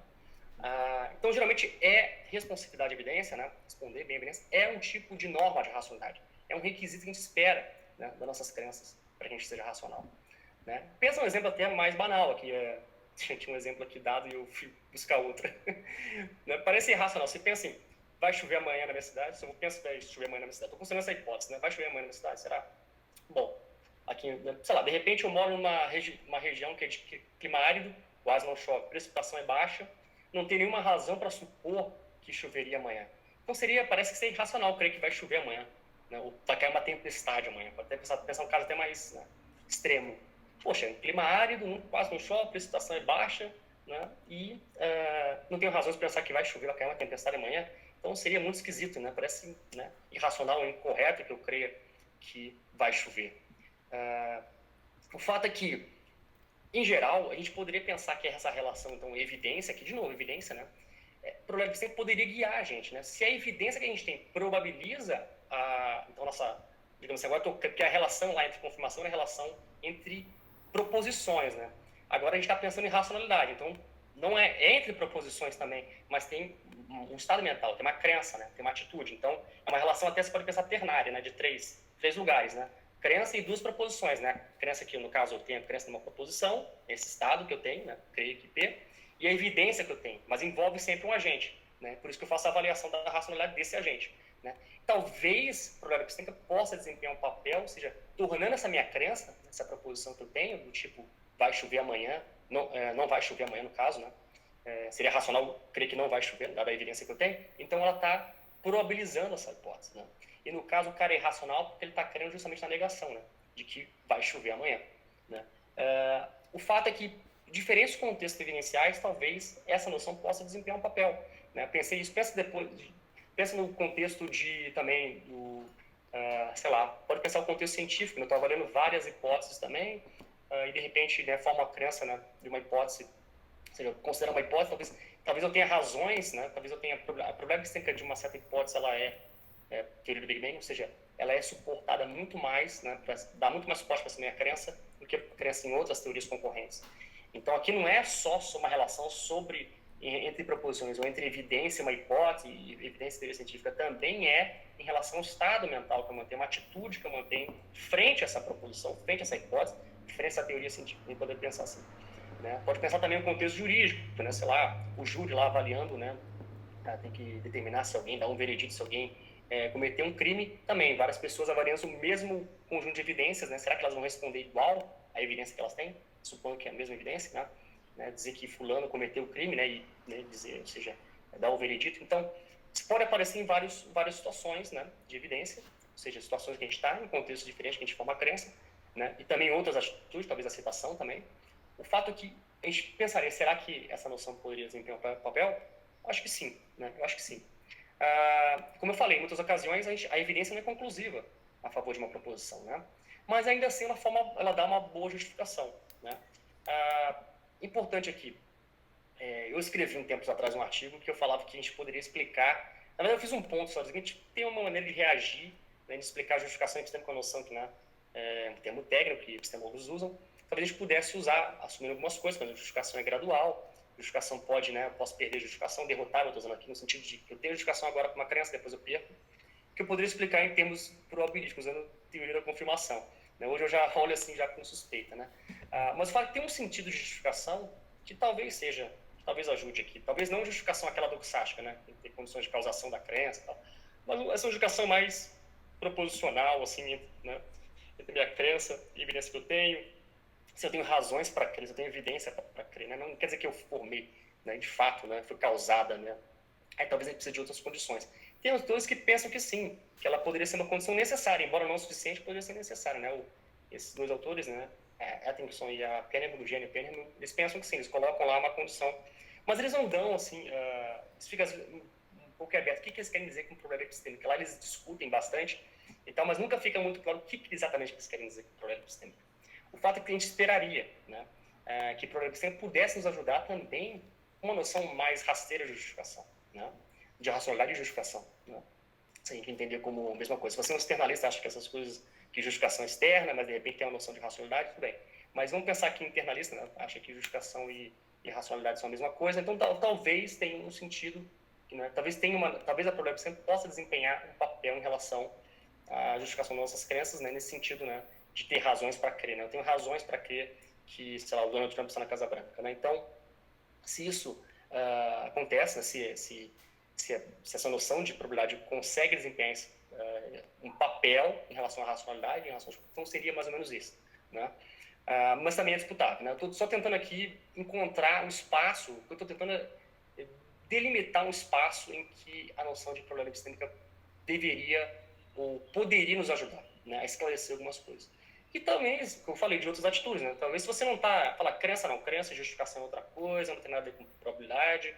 Então geralmente responsabilidade à evidência, né? Responder bem a evidência, é um tipo de norma de racionalidade. É um requisito que a gente espera, né, das nossas crenças para que a gente seja racional. Né? Pensa um exemplo até mais banal aqui. Tinha um exemplo aqui dado e eu fui buscar outra. Né? Parece irracional. Você pensa assim, vai chover amanhã na minha cidade? Se eu penso que vai chover amanhã na minha cidade, estou considerando essa hipótese, né? Vai chover amanhã na minha cidade, será? Bom, aqui, sei lá, de repente eu moro numa região que é de clima árido, quase não chove, precipitação é baixa, não tem nenhuma razão para supor que choveria amanhã. Então parece que seria irracional crer que vai chover amanhã, né? Ou vai cair uma tempestade amanhã. Pode até pensar um caso até mais, né, extremo. Poxa, em clima árido, quase não chove, a precipitação é baixa, né? E não tenho razões para pensar que vai chover, vai cair uma tempestade amanhã. Então seria muito esquisito, né? Parece, né, irracional, incorreto que eu creia que vai chover. O fato é que, em geral, a gente poderia pensar que essa relação, então, evidência, que de novo, evidência, né? Probabilidade sempre poderia guiar a gente, né? Se a evidência que a gente tem probabiliza então, digamos assim, agora que a relação lá entre confirmação é a relação entre proposições, né? Agora a gente está pensando em racionalidade, então não é entre proposições também, mas tem um estado mental, tem uma crença, né? Tem uma atitude. Então é uma relação até, você pode pensar, ternária, né? De três lugares, né? Crença e duas proposições, né? Crença que, no caso, eu tenho a crença numa proposição, esse estado que eu tenho, né? Creio que P, e a evidência que eu tenho, mas envolve sempre um agente, né? Por isso que eu faço a avaliação da racionalidade desse agente, né? Talvez o problema epistêmico possa desempenhar um papel, ou seja, tornando essa minha crença, essa proposição que eu tenho, do tipo, vai chover amanhã, não vai chover amanhã no caso, né? Seria racional crer que não vai chover, dada a evidência que eu tenho, então ela está probabilizando essa hipótese, né? E no caso o cara é irracional porque ele está crendo justamente na negação, né? De que vai chover amanhã, né? O fato é que diferentes contextos evidenciais, talvez essa noção possa desempenhar um papel, né? Pensei isso, pensa no contexto também sei lá, pode pensar o contexto científico, né? Eu estou avaliando várias hipóteses também, e de repente, né, forma uma crença, né, de uma hipótese, ou seja, considera uma hipótese, talvez eu tenha razões, né, talvez eu tenha, a probabilidade de uma certa hipótese, ela teoria do Big Bang, ou seja, ela é suportada muito mais, né, dá muito mais suporte para essa minha crença do que a crença em outras teorias concorrentes. Então aqui não é só uma relação entre proposições ou entre evidência e uma hipótese, e evidência e teoria científica, também em relação ao estado mental que eu mantenho, uma atitude que eu mantenho frente a essa proposição, frente a essa hipótese, frente a essa teoria científica, nem poder pensar assim. Né? Pode pensar também no contexto jurídico, né? Sei lá, o júri lá avaliando, né? Tem que determinar se alguém, dar um veredito se alguém cometeu um crime, também várias pessoas avaliando o mesmo conjunto de evidências, né? Será que elas vão responder igual à evidência que elas têm? Supondo que é a mesma evidência, né? Dizer que fulano cometeu o crime, né? E, né, dizer, ou seja, dar o veredito. Então, isso pode aparecer em várias situações, né, de evidência, ou seja, situações que a gente está em contextos diferentes, que a gente forma a crença, né? E também outras atitudes, talvez aceitação também. O fato é que a gente pensaria, será que essa noção poderia desempenhar um papel? Acho que sim, né? Eu acho que sim. Como eu falei, em muitas ocasiões a evidência não é conclusiva a favor de uma proposição, né? Mas ainda assim ela dá uma boa justificação, né? Importante aqui, eu escrevi um tempo atrás um artigo que eu falava que a gente poderia explicar, na verdade eu fiz um ponto só, dizendo que a gente tem uma maneira de reagir, né, de explicar a justificação epistêmica com a noção que, né, é um termo técnico que epistemólogos usam, talvez a gente pudesse usar, assumindo algumas coisas, mas a justificação é gradual, a justificação pode, né, eu posso perder a justificação, derrotar, eu estou usando aqui no sentido de que eu tenho a justificação agora com uma crença, depois eu perco, que eu poderia explicar em termos probabilísticos, usando teoria da confirmação. Né? Hoje eu já olho assim, já com suspeita, né? Mas o fato de ter um sentido de justificação que talvez seja, talvez ajude aqui, talvez não justificação aquela doxástica, né? Tem que ter condições de causação da crença e tal, mas essa justificação mais proposicional, assim, né? Entre minha crença e a evidência que eu tenho, se eu tenho razões para crer, se eu tenho evidência para crer, né? Não quer dizer que eu formei, né? De fato, né? Foi causada, né? Aí talvez a gente precise de outras condições. Tem autores que pensam que sim, que ela poderia ser uma condição necessária, embora não o suficiente, poderia ser necessária, né? Esses dois autores, né? A Atkinson e a Penham, do Gênio Penham, eles pensam que sim, eles colocam lá uma condição, mas eles não dão, assim, isso fica um pouco aberto. O que eles querem dizer com problema epistêmico? Lá eles discutem bastante, então, mas nunca fica muito claro o que exatamente eles querem dizer com problema epistêmico. O fato é que a gente esperaria, né? Que o problema epistêmico pudesse nos ajudar também com uma noção mais rasteira de justificação, né? De racionalidade e justificação, né? Se a gente entender como a mesma coisa. Se você é um externalista, acha que essas coisas, que justificação é externa, mas de repente tem uma noção de racionalidade, tudo bem. Mas vamos pensar que internalista, né, acha que justificação e racionalidade são a mesma coisa, então talvez tenha um sentido, né, talvez a problema sempre possa desempenhar um papel em relação à justificação das nossas crenças, né, nesse sentido, né, de ter razões para crer. Né? Eu tenho razões para crer que, sei lá, o Donald Trump está na Casa Branca. Né? Então, se isso acontece, né, se essa noção de probabilidade consegue desempenhar um papel em relação à racionalidade, então seria mais ou menos isso, né? Mas também é disputável, né? Eu estou só tentando aqui encontrar um espaço, eu estou tentando delimitar um espaço em que a noção de probabilidade epistêmica deveria ou poderia nos ajudar, né, a esclarecer algumas coisas. E também, como eu falei, de outras atitudes, né? Talvez se você não está... Fala crença não, crença, justificação é outra coisa, não tem nada a ver com probabilidade,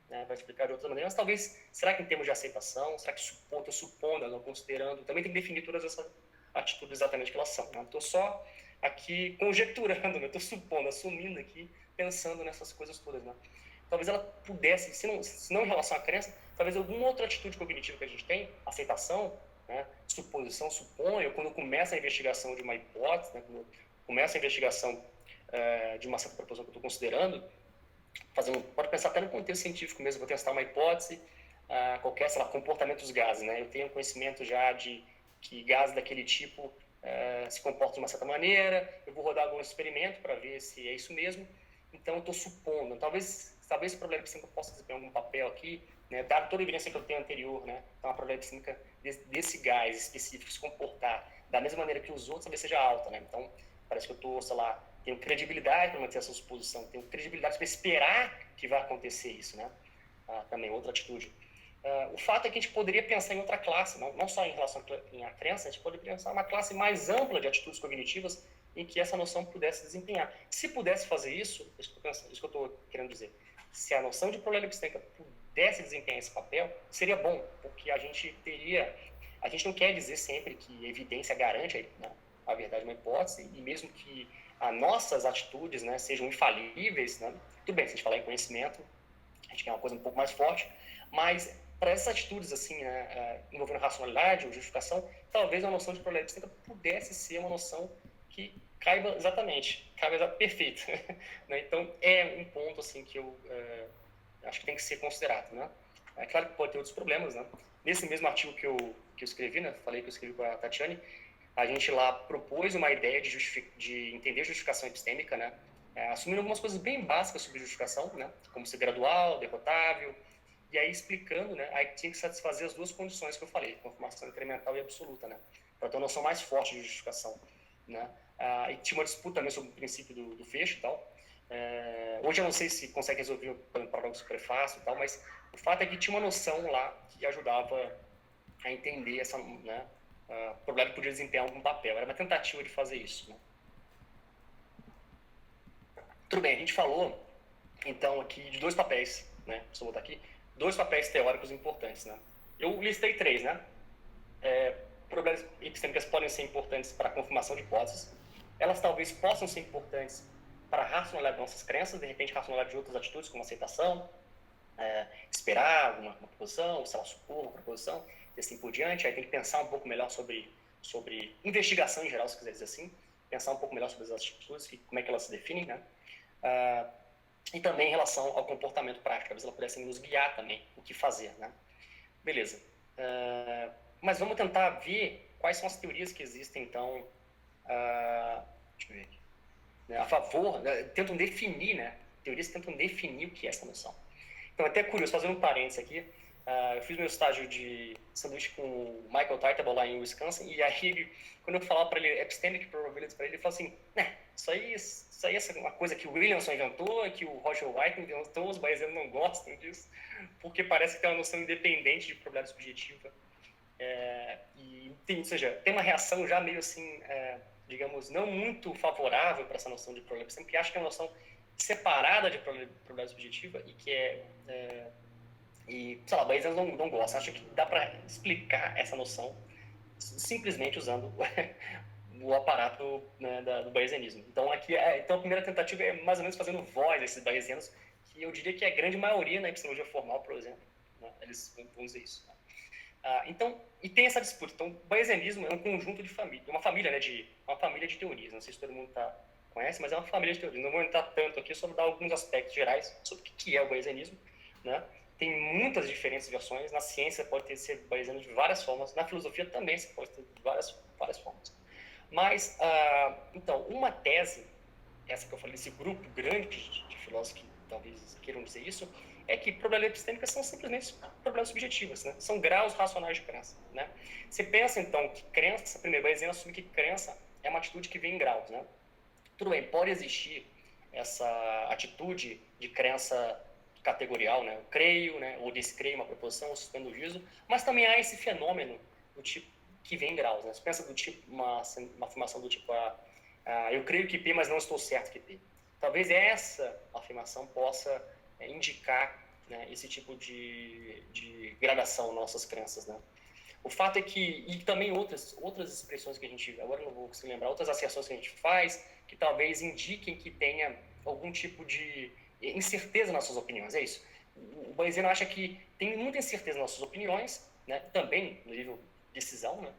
né? Vai explicar de outra maneira, mas talvez, será que em termos de aceitação, será que estou supondo, não considerando, também tem que definir todas essas atitudes exatamente que elas são. Né? Estou só aqui conjecturando, né? Estou supondo, assumindo aqui, pensando nessas coisas todas, né? Talvez ela pudesse, se não em relação à crença, talvez alguma outra atitude cognitiva que a gente tem, aceitação, né? Suposição, suponho, quando começa a investigação de uma hipótese, né? Quando começa a investigação de uma certa proposição que eu estou considerando, pode pensar até no contexto científico mesmo, vou testar uma hipótese, qualquer, sei lá, comportamento dos gases, né? Eu tenho conhecimento já de que gases daquele tipo se comportam de uma certa maneira, eu vou rodar algum experimento para ver se é isso mesmo, então eu estou supondo, talvez o problema epistêmico possa desempenhar algum papel aqui, né, dado toda a evidência que eu tenho anterior, né, então a probabilidade epistêmica desse gás específico se comportar da mesma maneira que os outros, talvez seja alta, né, então parece que eu estou, sei lá, tenho credibilidade para manter essa suposição, tenho credibilidade para esperar que vai acontecer isso, né, também outra atitude. O fato é que a gente poderia pensar em outra classe, não só em relação à crença, a gente poderia pensar em uma classe mais ampla de atitudes cognitivas em que essa noção pudesse desempenhar. Se pudesse fazer isso, isso que eu estou querendo dizer, se a noção de problema epistêmica pudesse desempenhar esse papel, seria bom, porque a gente não quer dizer sempre que evidência garante, né, a verdade de uma hipótese, e mesmo que as nossas atitudes, né, sejam infalíveis, né, tudo bem, se a gente falar em conhecimento, a gente quer uma coisa um pouco mais forte, mas para essas atitudes assim, né, envolvendo racionalidade ou justificação, talvez a noção de problema epistêmica pudesse ser uma noção que caiba perfeito. Né? Então, é um ponto assim, que eu acho que tem que ser considerado. Né? É claro que pode ter outros problemas. Né? Nesse mesmo artigo que eu escrevi, né, falei que eu escrevi com a Tatiane, a gente lá propôs uma ideia de entender a justificação epistêmica, né? Assumindo algumas coisas bem básicas sobre justificação, né? Como ser gradual, derrotável, e aí explicando, né? Aí tinha que satisfazer as duas condições que eu falei, confirmação incremental e absoluta, né? Para ter uma noção mais forte de justificação, né? E tinha uma disputa também sobre o princípio do fecho e tal. Hoje eu não sei se consegue resolver o parágrafo prefácio e tal, mas o fato é que tinha uma noção lá que ajudava a entender essa, né? O problema que podia desempenhar algum papel. Era uma tentativa de fazer isso, né? Tudo bem, a gente falou, então, aqui de dois papéis, né? Deixa eu botar aqui. Dois papéis teóricos importantes, né? Eu listei três, né? Probabilidades epistêmicas podem ser importantes para a confirmação de hipóteses. Elas talvez possam ser importantes para a racionalidade de nossas crenças, de repente racionalidade de outras atitudes, como aceitação, esperar uma proposição, sei lá, supor uma proposição, e assim por diante. Aí tem que pensar um pouco melhor sobre investigação em geral, se quiser dizer assim, pensar um pouco melhor sobre as atitudes e como é que elas se definem, né? E também em relação ao comportamento prático, talvez ela pudesse nos guiar também o que fazer, né? Beleza. Mas vamos tentar ver quais são as teorias que existem, então, deixa eu ver aqui, né, a favor, tentam definir, né? Teorias que tentam definir o que é essa noção. Então, até curioso, fazendo um parênteses aqui, eu fiz meu estágio de sanduíche com o Michael Teitable lá em Wisconsin, e aí, quando eu falava para ele epistemic probabilities para ele, ele falou assim, né, isso aí é uma coisa que o Williamson inventou, que o Roger White inventou, os bayesianos não gostam disso, porque parece que tem uma noção independente de probabilidade subjetiva. Ou seja, tem uma reação já meio assim, digamos, não muito favorável para essa noção de probabilidade epistêmica, que acha que é uma noção separada de probabilidade subjetiva e que sei lá, bayesianos não gostam, acham que dá para explicar essa noção simplesmente usando o aparato, né, do bayesianismo. Então, então a primeira tentativa é mais ou menos fazendo voz a esses bayesianos, que eu diria que é a grande maioria na epistemologia formal, por exemplo, né, eles vão dizer isso. Então, e tem essa disputa. Então, o bayesianismo é um conjunto de família, uma família de teorias. Não sei se todo mundo conhece, mas é uma família de teorias. Não vou entrar tanto aqui, só vou dar alguns aspectos gerais sobre o que é o bayesianismo, né? Tem muitas diferentes versões. Na ciência pode ser bayesiano de várias formas. Na filosofia também você pode ter de várias formas. Mas, então, uma tese, essa que eu falei, desse grupo grande de filósofos que talvez queiram dizer isso, é que probabilidades epistêmicas são simplesmente probabilidades subjetivas, né? São graus racionais de crença, né? Você pensa, então, que crença, primeiro, bayesiano assume que crença é uma atitude que vem em graus, né? Tudo bem, pode existir essa atitude de crença categorial, né? Eu creio, né? Ou descreio uma proposição, ou suspendo o juízo, mas também há esse fenômeno do tipo que vem em graus, né? Você pensa do tipo, uma afirmação do tipo, eu creio que P, mas não estou certo que P. Talvez essa afirmação possa indicar, né, esse tipo de gradação nas nossas crenças, né? O fato é que, e também outras expressões que a gente, agora não vou conseguir lembrar, outras asserções que a gente faz, que talvez indiquem que tenha algum tipo de incerteza nas suas opiniões, é isso. O bayesiano acha que tem muita incerteza nas suas opiniões, né, também no nível de decisão, né,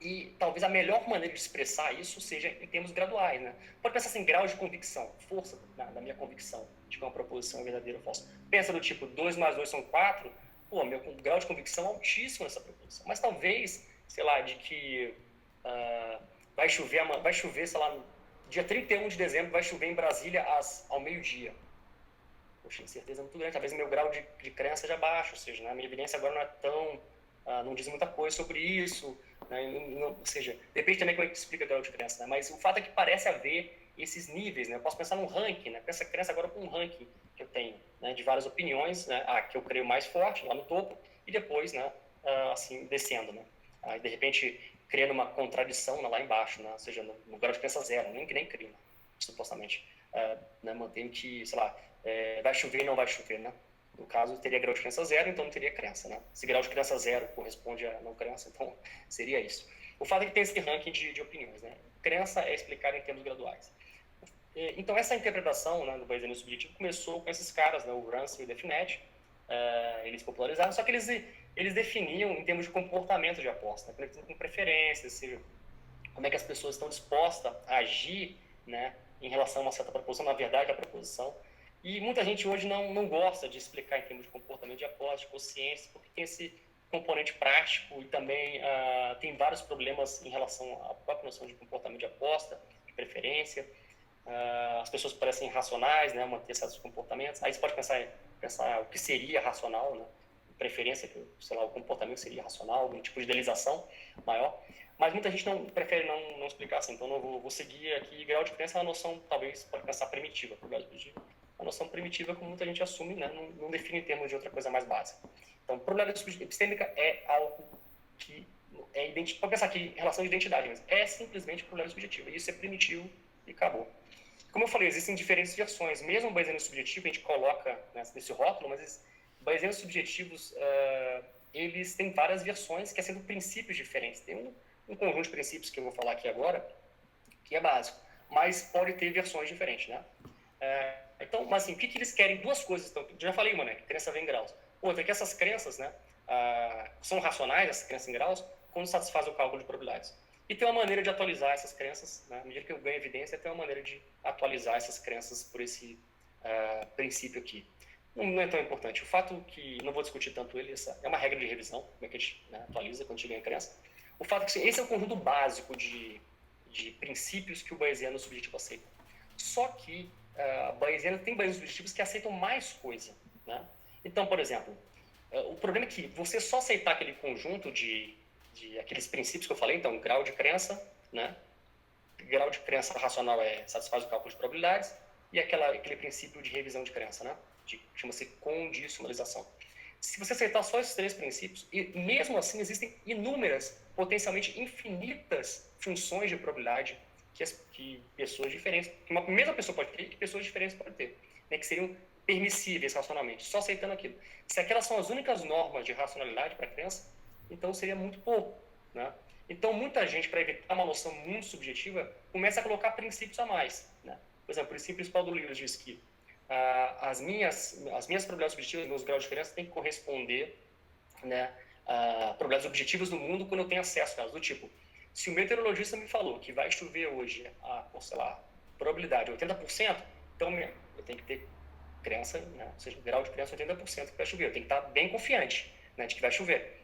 e talvez a melhor maneira de expressar isso seja em termos graduais, né? Pode pensar assim, grau de convicção, força da minha convicção de que uma proposição é verdadeira ou falsa. Pensa do tipo, 2 mais 2 são 4, pô, meu grau de convicção é altíssimo nessa proposição. Mas talvez, sei lá, de que vai chover, sei lá, dia 31 de dezembro vai chover em Brasília ao meio-dia. Poxa, incerteza muito grande. Talvez meu grau de crença seja baixo, ou seja, né, a minha evidência agora não é tão... não diz muita coisa sobre isso, né? Ou seja, depende também como é que explica o grau de crença, né? Mas o fato é que parece haver esses níveis, né? Eu posso pensar num ranking, né? Pensa crença agora com um ranking que eu tenho, né? De várias opiniões, né? Que eu creio mais forte, lá no topo, e depois, né? Assim, descendo, né? Aí, de repente, criando uma contradição lá embaixo, né? Ou seja, no grau de crença zero, nem crio, né? Supostamente. Né? Mantendo que, sei lá, vai chover e não vai chover, né? No caso, teria grau de crença zero, então não teria crença, né? Se grau de crença zero corresponde a não crença, então seria isso. O fato é que tem esse ranking de opiniões, né? Crença é explicada em termos graduais. Então, essa interpretação, né, do bayesianismo subjetivo começou com esses caras, né, o Russell e o Defnet. Eles popularizaram, só que eles definiam em termos de comportamento de aposta, né, conectando com preferências, como é que as pessoas estão dispostas a agir, né, em relação a uma certa proposição, na verdade, a proposição. E muita gente hoje não gosta de explicar em termos de comportamento de aposta, de consciência, porque tem esse componente prático e também tem vários problemas em relação à própria noção de comportamento de aposta, de preferência. As pessoas parecem irracionais, né, manter certos comportamentos. Aí você pode pensar o que seria racional, né? Preferência, sei lá, o comportamento seria racional, algum tipo de idealização maior. Mas muita gente prefere não explicar assim. Então, eu vou seguir aqui. Grau de crença é uma noção, talvez, pode pensar primitiva, a noção primitiva, como muita gente assume, né, não define em termos de outra coisa mais básica. Então, probabilidade epistêmica é algo que pode pensar aqui em relação de identidade, mas é simplesmente probabilidade subjetiva. Isso é primitivo e acabou. Como eu falei, existem diferentes versões. Mesmo o Bayesiano subjetivo, a gente coloca, né, nesse rótulo, mas Bayesianos subjetivos, eles têm várias versões que sendo princípios diferentes. Tem um conjunto de princípios que eu vou falar aqui agora, que é básico, mas pode ter versões diferentes, né? Então, mas assim, o que eles querem? Duas coisas. Então, eu já falei uma, né? Que crença vem em graus. Outra é que essas crenças, né? São racionais, essas crenças em graus, quando satisfaz o cálculo de probabilidades. E tem uma maneira de atualizar essas crenças, né? À medida que eu ganho evidência, tem uma maneira de atualizar essas crenças por esse princípio aqui. Não é tão importante. O fato que, não vou discutir tanto ele, essa é uma regra de revisão, como é que a gente, né, atualiza quando a gente ganha crença. O fato é que esse é o conjunto básico de princípios que o Bayesiano subjetivo aceita. Só que Bayesiano tem Bayesianos subjetivos que aceitam mais coisa, né? Então, por exemplo, o problema é que você só aceitar aquele conjunto de aqueles princípios que eu falei, então, grau de crença, né? Grau de crença racional satisfaz o cálculo de probabilidades, e aquele princípio de revisão de crença, né? Chama-se condicionalização. Se você aceitar só esses três princípios, e mesmo assim existem inúmeras, potencialmente infinitas funções de probabilidade que pessoas diferentes, que uma mesma pessoa pode ter, que pessoas diferentes podem ter, né? Que seriam permissíveis racionalmente, só aceitando aquilo. Se aquelas são as únicas normas de racionalidade para a crença, então seria muito pouco, né? Então, muita gente, para evitar uma noção muito subjetiva, começa a colocar princípios a mais, né? Por exemplo, o princípio principal do livro diz que as minhas probabilidades subjetivas, meus graus de diferença, têm que corresponder, né, a probabilidades objetivas do mundo quando eu tenho acesso a elas. Do tipo, se o meteorologista me falou que vai chover hoje, sei lá, probabilidade 80%, então eu tenho que ter crença, né, ou seja, grau de crença 80% que vai chover. Eu tenho que estar bem confiante, né, de que vai chover.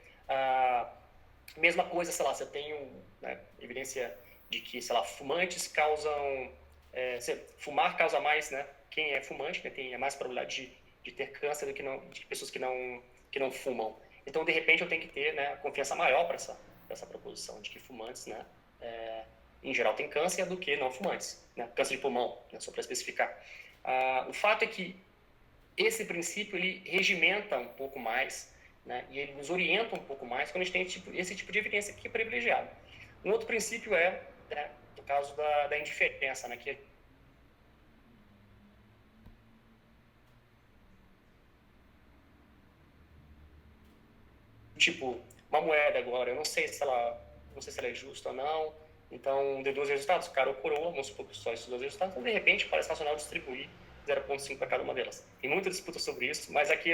Mesma coisa, sei lá, se eu tenho, né, evidência de que, sei lá, fumantes causam... fumar causa mais, né? Quem é fumante, né, tem mais probabilidade de ter câncer do que de pessoas que não fumam. Então, de repente, eu tenho que ter, né, confiança maior para essa proposição de que fumantes, né, em geral, têm câncer do que não fumantes, né? Câncer de pulmão, né, só para especificar. O fato é que esse princípio ele regimenta um pouco mais, né, e ele nos orienta um pouco mais quando a gente tem esse tipo de evidência que é privilegiado. Um outro princípio né, no caso da indiferença, né, que tipo, uma moeda agora, eu não sei se ela é justa ou não, então deu dois resultados, cara ou coroa, vamos supor que só esses dois resultados, então de repente parece racional distribuir 0,5 para cada uma delas. Tem muita disputa sobre isso, mas aqui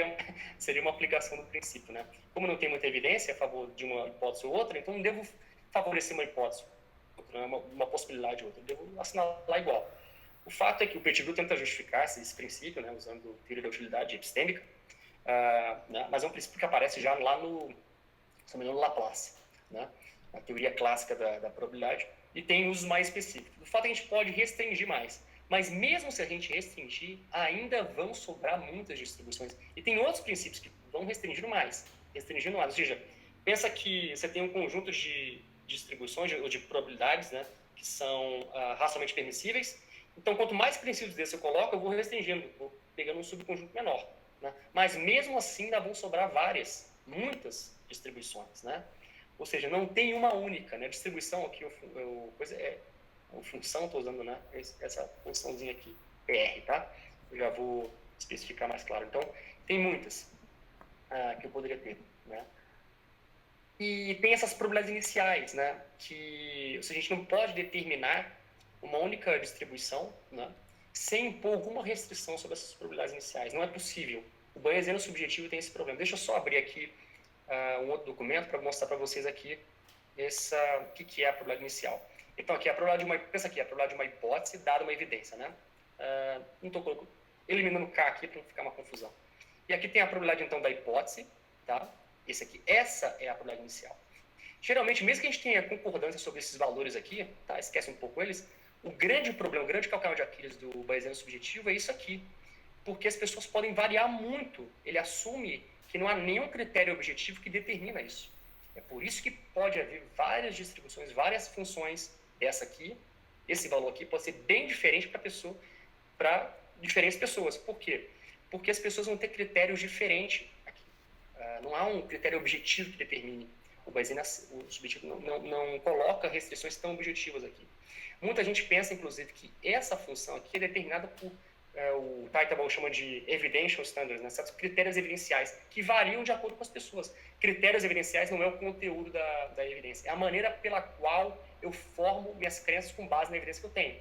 seria uma aplicação do princípio, né? Como não tem muita evidência a favor de uma hipótese ou outra, então não devo favorecer uma hipótese, uma possibilidade ou outra, eu devo assinalar igual. O fato é que o Pettigrew tenta justificar esse princípio, né, usando teoria da utilidade epistêmica, né, mas é um princípio que aparece já lá no Laplace, né, a teoria clássica da probabilidade, e tem usos mais específicos. O fato é que a gente pode restringir mais, mas mesmo se a gente restringir, ainda vão sobrar muitas distribuições. E tem outros princípios que vão restringindo mais. Ou seja, pensa que você tem um conjunto de distribuições ou de probabilidades, né, que são racionalmente permissíveis. Então, quanto mais princípios desses eu coloco, eu vou restringindo, vou pegando um subconjunto menor, né? Mas mesmo assim ainda vão sobrar muitas distribuições, né? Ou seja, não tem uma única, né? Distribuição aqui, a função, estou usando, né, essa funçãozinha aqui, PR, tá? Eu já vou especificar mais claro. Então, tem muitas que eu poderia ter, né? E tem essas probabilidades iniciais, né? Que, ou seja, a gente não pode determinar uma única distribuição, né, sem impor alguma restrição sobre essas probabilidades iniciais. Não é possível. O Bayesiano subjetivo tem esse problema. Deixa eu só abrir aqui um outro documento para mostrar para vocês aqui o que é a probabilidade inicial. Então, aqui, pensa aqui, a probabilidade de uma hipótese dada uma evidência, né? Não estou eliminando K aqui para não ficar uma confusão. E aqui tem a probabilidade, então, da hipótese, tá? Essa é a probabilidade inicial. Geralmente, mesmo que a gente tenha concordância sobre esses valores aqui, tá? Esquece um pouco eles, o grande problema, o grande calcanhar de Aquiles do Bayesiano subjetivo é isso aqui. Porque as pessoas podem variar muito. Ele assume que não há nenhum critério objetivo que determina isso. É por isso que pode haver várias distribuições, várias funções dessa aqui. Esse valor aqui pode ser bem diferente para diferentes pessoas. Por quê? Porque as pessoas vão ter critérios diferentes aqui. Não há um critério objetivo que determine. O Bayesiano, o subjetivo, não coloca restrições tão objetivas aqui. Muita gente pensa, inclusive, que essa função aqui é determinada por o Teitelbaum chama de evidential standards, né? Certos critérios evidenciais, que variam de acordo com as pessoas. Critérios evidenciais não é o conteúdo da evidência, é a maneira pela qual eu formo minhas crenças com base na evidência que eu tenho.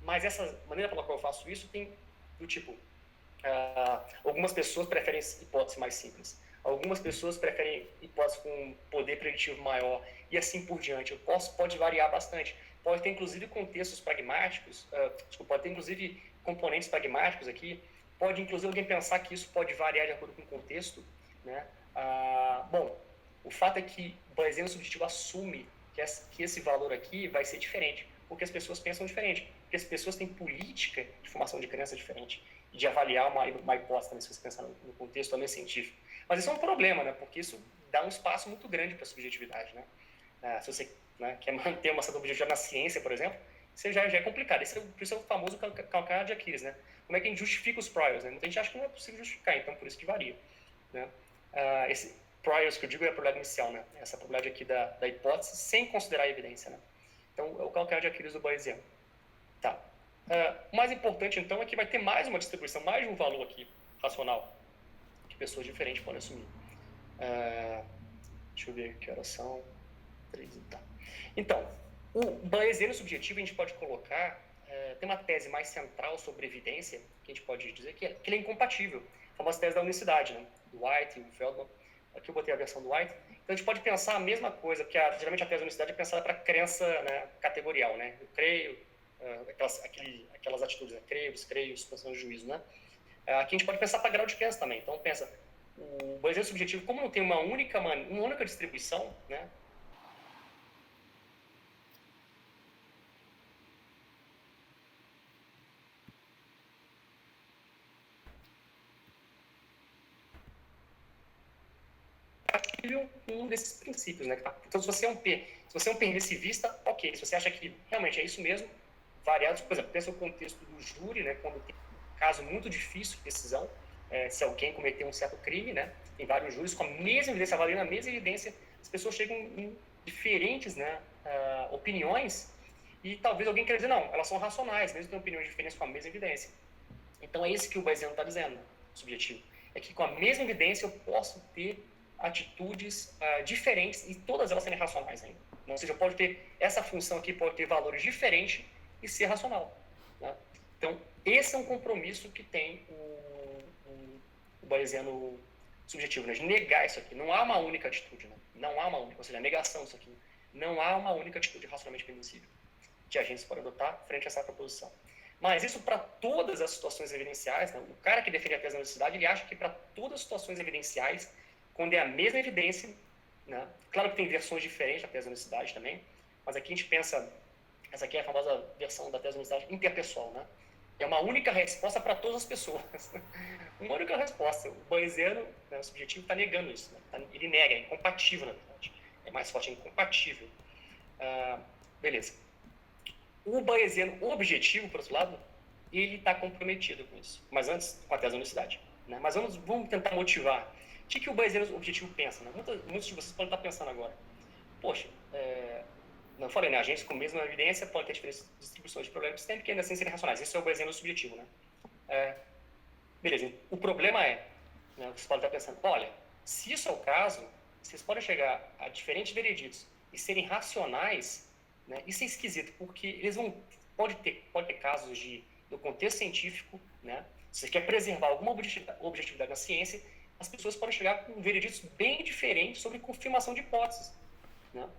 Mas essa maneira pela qual eu faço isso tem do tipo, algumas pessoas preferem hipóteses mais simples, algumas pessoas preferem hipóteses com poder preditivo maior e assim por diante. Pode variar bastante. Pode ter inclusive contextos pragmáticos, pode ter inclusive componentes pragmáticos aqui, pode inclusive alguém pensar que isso pode variar de acordo com o contexto, né? Bom, o fato é que o Bayesiano subjetivo assume que esse valor aqui vai ser diferente, porque as pessoas pensam diferente, porque as pessoas têm política de formação de crença diferente e de avaliar uma hipótese também, se você pensar no contexto também científico. Mas isso é um problema, né? Porque isso dá um espaço muito grande para a subjetividade, né? Se você quer manter uma certa objetividade na ciência, por exemplo, isso já é complicado. Por isso é o famoso calcanhar de Aquiles, né? Como é que a gente justifica os priors, né? Muita gente acha que não é possível justificar, então por isso que varia, né? Esse priors que eu digo é a probabilidade inicial, né? Essa probabilidade aqui da hipótese sem considerar a evidência, né? Então é o calcanhar de Aquiles do Bayesiano. Tá. O mais importante, então, é que vai ter mais uma distribuição, mais de um valor aqui racional que pessoas diferentes podem assumir. Deixa eu ver que horas são. 3, tá. Então, o Bayesiano subjetivo a gente pode colocar, tem uma tese mais central sobre evidência, que a gente pode dizer que ele é incompatível. A famosa tese da unicidade, né? Do White e do Feldman. Aqui eu botei a versão do White. Então a gente pode pensar a mesma coisa, porque geralmente a tese da unicidade é pensada para crença, né, categorial, né? Eu creio, aquelas atitudes, né? Creio, descreio, suspensão de juízo, né? Aqui a gente pode pensar para grau de crença também. Então pensa, o Bayesiano subjetivo, como não tem uma única distribuição, né? Um desses princípios, né? Então, se você é um permissivista, ok. Se você acha que realmente é isso mesmo, variados, por exemplo, pensa o contexto do júri, né? Quando tem um caso muito difícil de decisão, se alguém cometeu um certo crime, né? Tem vários júris com a mesma evidência, avaliando a mesma evidência, as pessoas chegam em diferentes, né, opiniões e talvez alguém queira dizer, não, elas são racionais, mesmo tendo opiniões diferentes com a mesma evidência. Então é isso que o Bayesiano está dizendo, subjetivo. É que com a mesma evidência eu posso ter atitudes diferentes e todas elas serem racionais ainda. Ou seja, pode ter essa função aqui, pode ter valores diferentes e ser racional, né? Então, esse é um compromisso que tem o Bayesiano subjetivo, né? De negar isso aqui. Não há uma única atitude, né? Não há uma única, ou seja, a negação disso aqui. Não há uma única atitude racionalmente permissível que a gente pode adotar frente a essa proposição. Mas isso para todas as situações evidenciais, né? O cara que defende a tese da unicidade, ele acha que para todas as situações evidenciais, quando é a mesma evidência, né? Claro que tem versões diferentes da tese da unicidade também, mas aqui a gente pensa, essa aqui é a famosa versão da tese da unicidade interpessoal, né? É uma única resposta para todas as pessoas. Uma única resposta. O Bayesiano, né, o subjetivo, está negando isso, né? Ele nega, é incompatível, na verdade. É mais forte, é incompatível. Beleza. O Bayesiano objetivo, por outro lado, ele está comprometido com isso. Mas antes, com a tese da unicidade, né? Mas vamos tentar motivar. O que o Bayesiano objetivo pensa, né? Muitos de vocês podem estar pensando agora. Poxa, não falei, né? Agentes com a mesma evidência podem ter diferentes distribuições de problemas sistêmicos que ainda assim serem racionais. Esse é o Bayesiano subjetivo, né? Beleza. O problema é, né, vocês podem estar pensando, olha, se isso é o caso, vocês podem chegar a diferentes vereditos e serem racionais, né? Isso é esquisito, porque eles pode ter casos do contexto científico, né? Se você quer preservar alguma objetividade na ciência, as pessoas podem chegar com vereditos bem diferentes sobre confirmação de hipóteses, né?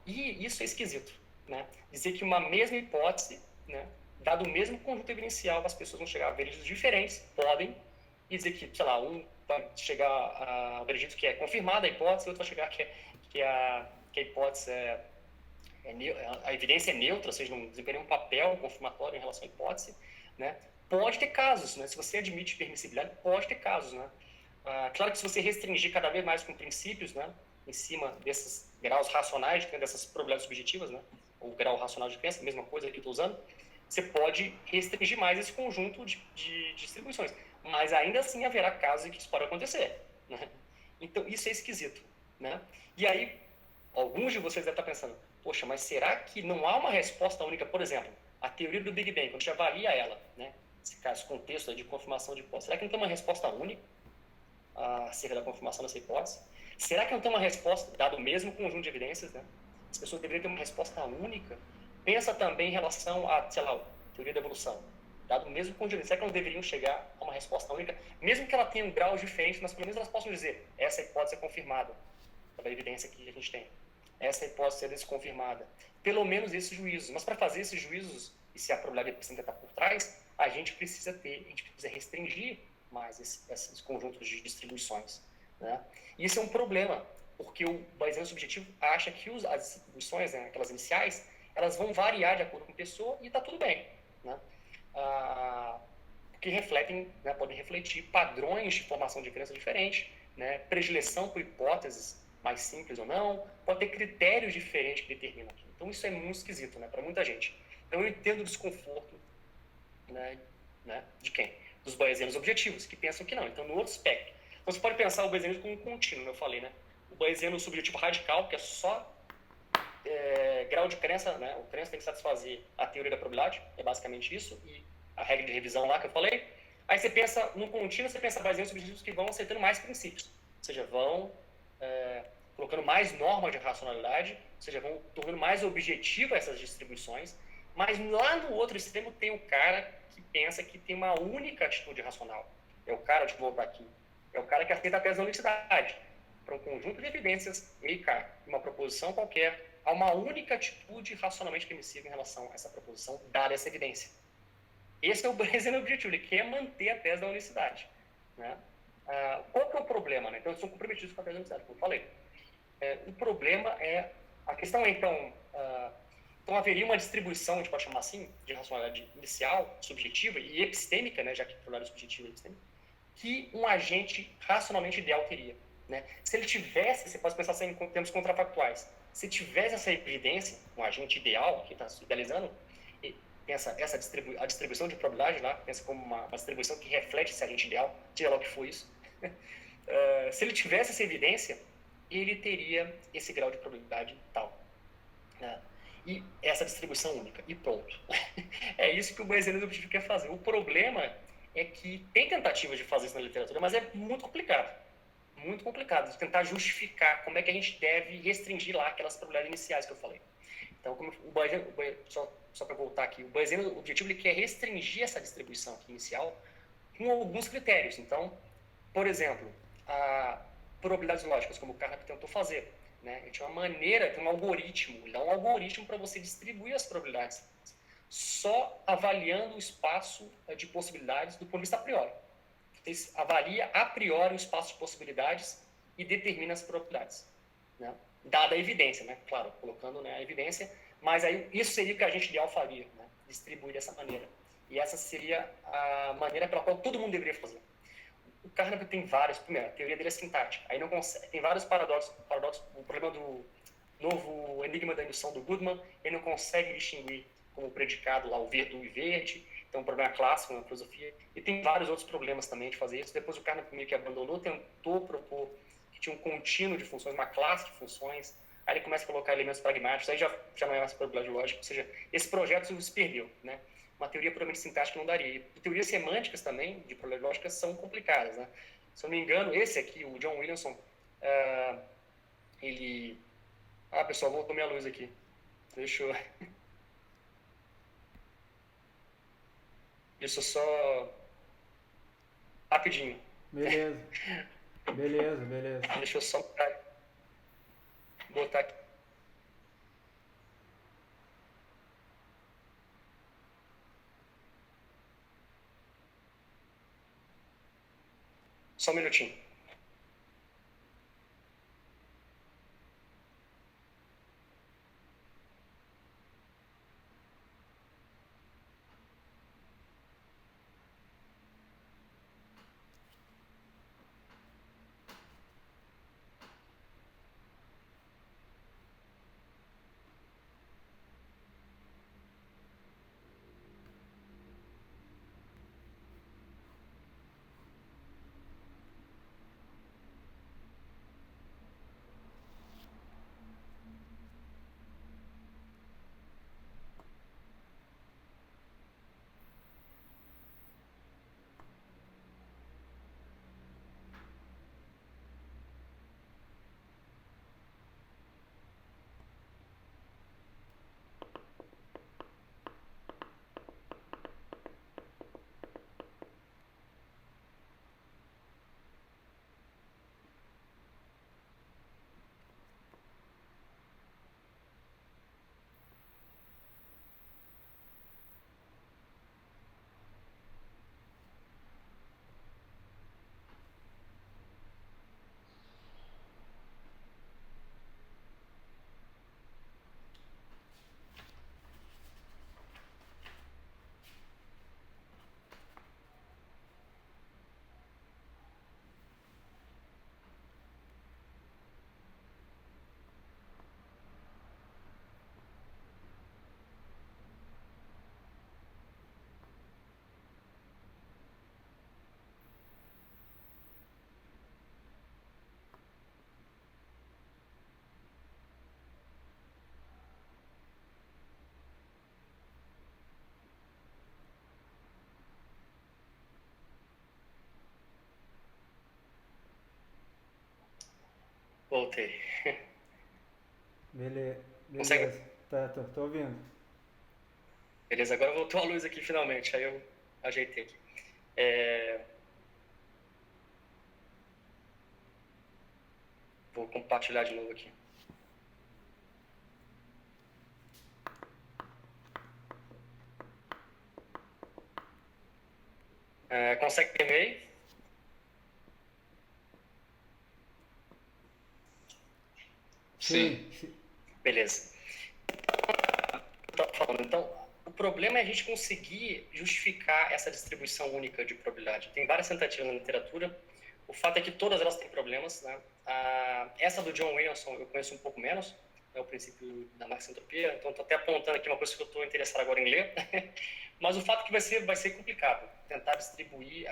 E isso é esquisito, né? Dizer que uma mesma hipótese, né, dado o mesmo conjunto evidencial, as pessoas vão chegar a vereditos diferentes, podem, e dizer que, sei lá, um vai chegar a veredito que é confirmada a hipótese, o outro vai chegar que a hipótese a evidência é neutra, ou seja, não desempenha um papel confirmatório em relação à hipótese, né? Pode ter casos, né? Se você admite permissibilidade, pode ter casos, né? Claro que se você restringir cada vez mais com princípios, né, em cima desses graus racionais, dessas probabilidades subjetivas, né, o grau racional de crença, a mesma coisa que eu estou usando, você pode restringir mais esse conjunto de distribuições. Mas ainda assim haverá casos em que isso pode acontecer, né? Então, isso é esquisito, né? E aí, alguns de vocês devem estar pensando, poxa, mas será que não há uma resposta única? Por exemplo, a teoria do Big Bang, quando a gente avalia ela, né, esse contexto de confirmação de hipótese, será que não tem uma resposta única acerca da confirmação dessa hipótese? Será que não tem uma resposta, dado o mesmo conjunto de evidências, né? As pessoas deveriam ter uma resposta única. Pensa também em relação a, sei lá, teoria da evolução. Dado o mesmo conjunto de evidências, será que não deveriam chegar a uma resposta única? Mesmo que ela tenha um grau diferente, mas pelo menos elas possam dizer, essa hipótese é confirmada pela evidência que a gente tem. Essa hipótese é desconfirmada. Pelo menos esses juízos. Mas para fazer esses juízos, e se a probabilidade epicêntrica está por trás, a gente precisa restringir mais esses conjuntos de distribuições. Né? E isso é um problema, porque o Bayesiano subjetivo acha que as distribuições, né, aquelas iniciais, elas vão variar de acordo com a pessoa e está tudo bem. Né? Que refletem, né, podem refletir padrões de formação de crença diferentes, né, predileção por hipóteses mais simples ou não, pode ter critérios diferentes que determinam aquilo. Então isso é muito esquisito, né, para muita gente. Então eu entendo o desconforto, né, de quem? Dos bayesianos objetivos, que pensam que não. Então no outro espectro. Então você pode pensar o bayesianismo como um contínuo, eu falei, né? O bayesiano subjetivo radical, que é só grau de crença, né? O crença tem que satisfazer a teoria da probabilidade, é basicamente isso, e a regra de revisão lá que eu falei. Aí você pensa, no contínuo, você pensa bayesianos subjetivos que vão aceitando mais princípios, ou seja, vão colocando mais normas de racionalidade, ou seja, vão tornando mais objetiva essas distribuições, mas lá no outro extremo tem o cara que pensa que tem uma única atitude racional. É o cara, deixa eu voltar aqui, é o cara que aceita apenas a unicidade. Para um conjunto de evidências, ele cai uma proposição qualquer, há uma única atitude racionalmente permissível em relação a essa proposição, dada essa evidência. Esse é o Bayesiano objetivo, ele quer manter a tese da unicidade. Né? Qual que é o problema? Né? Então, eles são comprometidos com a tese da unicidade, como eu falei. O problema é... A questão é, então... então, haveria uma distribuição, a gente pode chamar assim, de racionalidade inicial, subjetiva e epistêmica, né, já que a probabilidade subjetiva e epistêmica, que um agente racionalmente ideal teria. Né? Se ele tivesse, você pode pensar assim, em termos contrafactuais, se tivesse essa evidência, um agente ideal, que está idealizando, pensa a distribuição de probabilidade lá, pensa como uma distribuição que reflete esse agente ideal, seja lá o que for isso. Se ele tivesse essa evidência, ele teria esse grau de probabilidade tal. Né? E essa distribuição única, e pronto. É isso que o Bayesiano objetivo quer fazer. O problema é que tem tentativas de fazer isso na literatura, mas é muito complicado. Muito complicado de tentar justificar como é que a gente deve restringir lá aquelas probabilidades iniciais que eu falei. Então, como o Bayesiano, só para voltar aqui, o Bayesiano, o objetivo ele quer restringir essa distribuição aqui inicial com alguns critérios. Então, por exemplo, probabilidades lógicas, como o Carnap tentou fazer. Né? Ele tinha uma maneira, tem um algoritmo, ele dá um algoritmo para você distribuir as probabilidades só avaliando o espaço de possibilidades do ponto de vista a priori. Você avalia a priori o espaço de possibilidades e determina as probabilidades. Né? Dada a evidência, né? Claro, colocando, né, a evidência, mas aí isso seria o que a gente ideal faria, né? Distribuir dessa maneira. E essa seria a maneira pela qual todo mundo deveria fazer. O Carnap tem vários, primeiro, a teoria dele é sintática, aí não consegue, tem vários paradoxos, o problema do novo enigma da indução do Goodman, ele não consegue distinguir como predicado lá o verde e verde, então um problema clássico na filosofia, e tem vários outros problemas também de fazer isso. Depois o Carnap meio que abandonou, tentou propor que tinha um contínuo de funções, uma classe de funções, aí ele começa a colocar elementos pragmáticos, aí já não é mais probabilidade lógica, ou seja, esse projeto se perdeu, né? Uma teoria puramente sintática não daria. E teorias semânticas também, de probabilidade lógica, são complicadas, né? Se eu não me engano, esse aqui, o John Williamson, ele... pessoal, voltou minha luz aqui. Deixa eu... Deixa eu só... Rapidinho. Beleza. Beleza, beleza. Deixa eu só botar aqui. Só um minutinho. Voltei. Beleza. Consegue? Tô ouvindo. Beleza, agora voltou a luz aqui finalmente, aí eu ajeitei aqui. Vou compartilhar de novo aqui. Consegue ver aí? Sim. Beleza. Falando, então, o problema é a gente conseguir justificar essa distribuição única de probabilidade. Tem várias tentativas na literatura. O fato é que todas elas têm problemas, né? Essa do John Williamson eu conheço um pouco menos, é o princípio da maxentropia, então estou até apontando aqui uma coisa que eu estou interessado agora em ler. Mas o fato é que vai ser complicado tentar distribuir,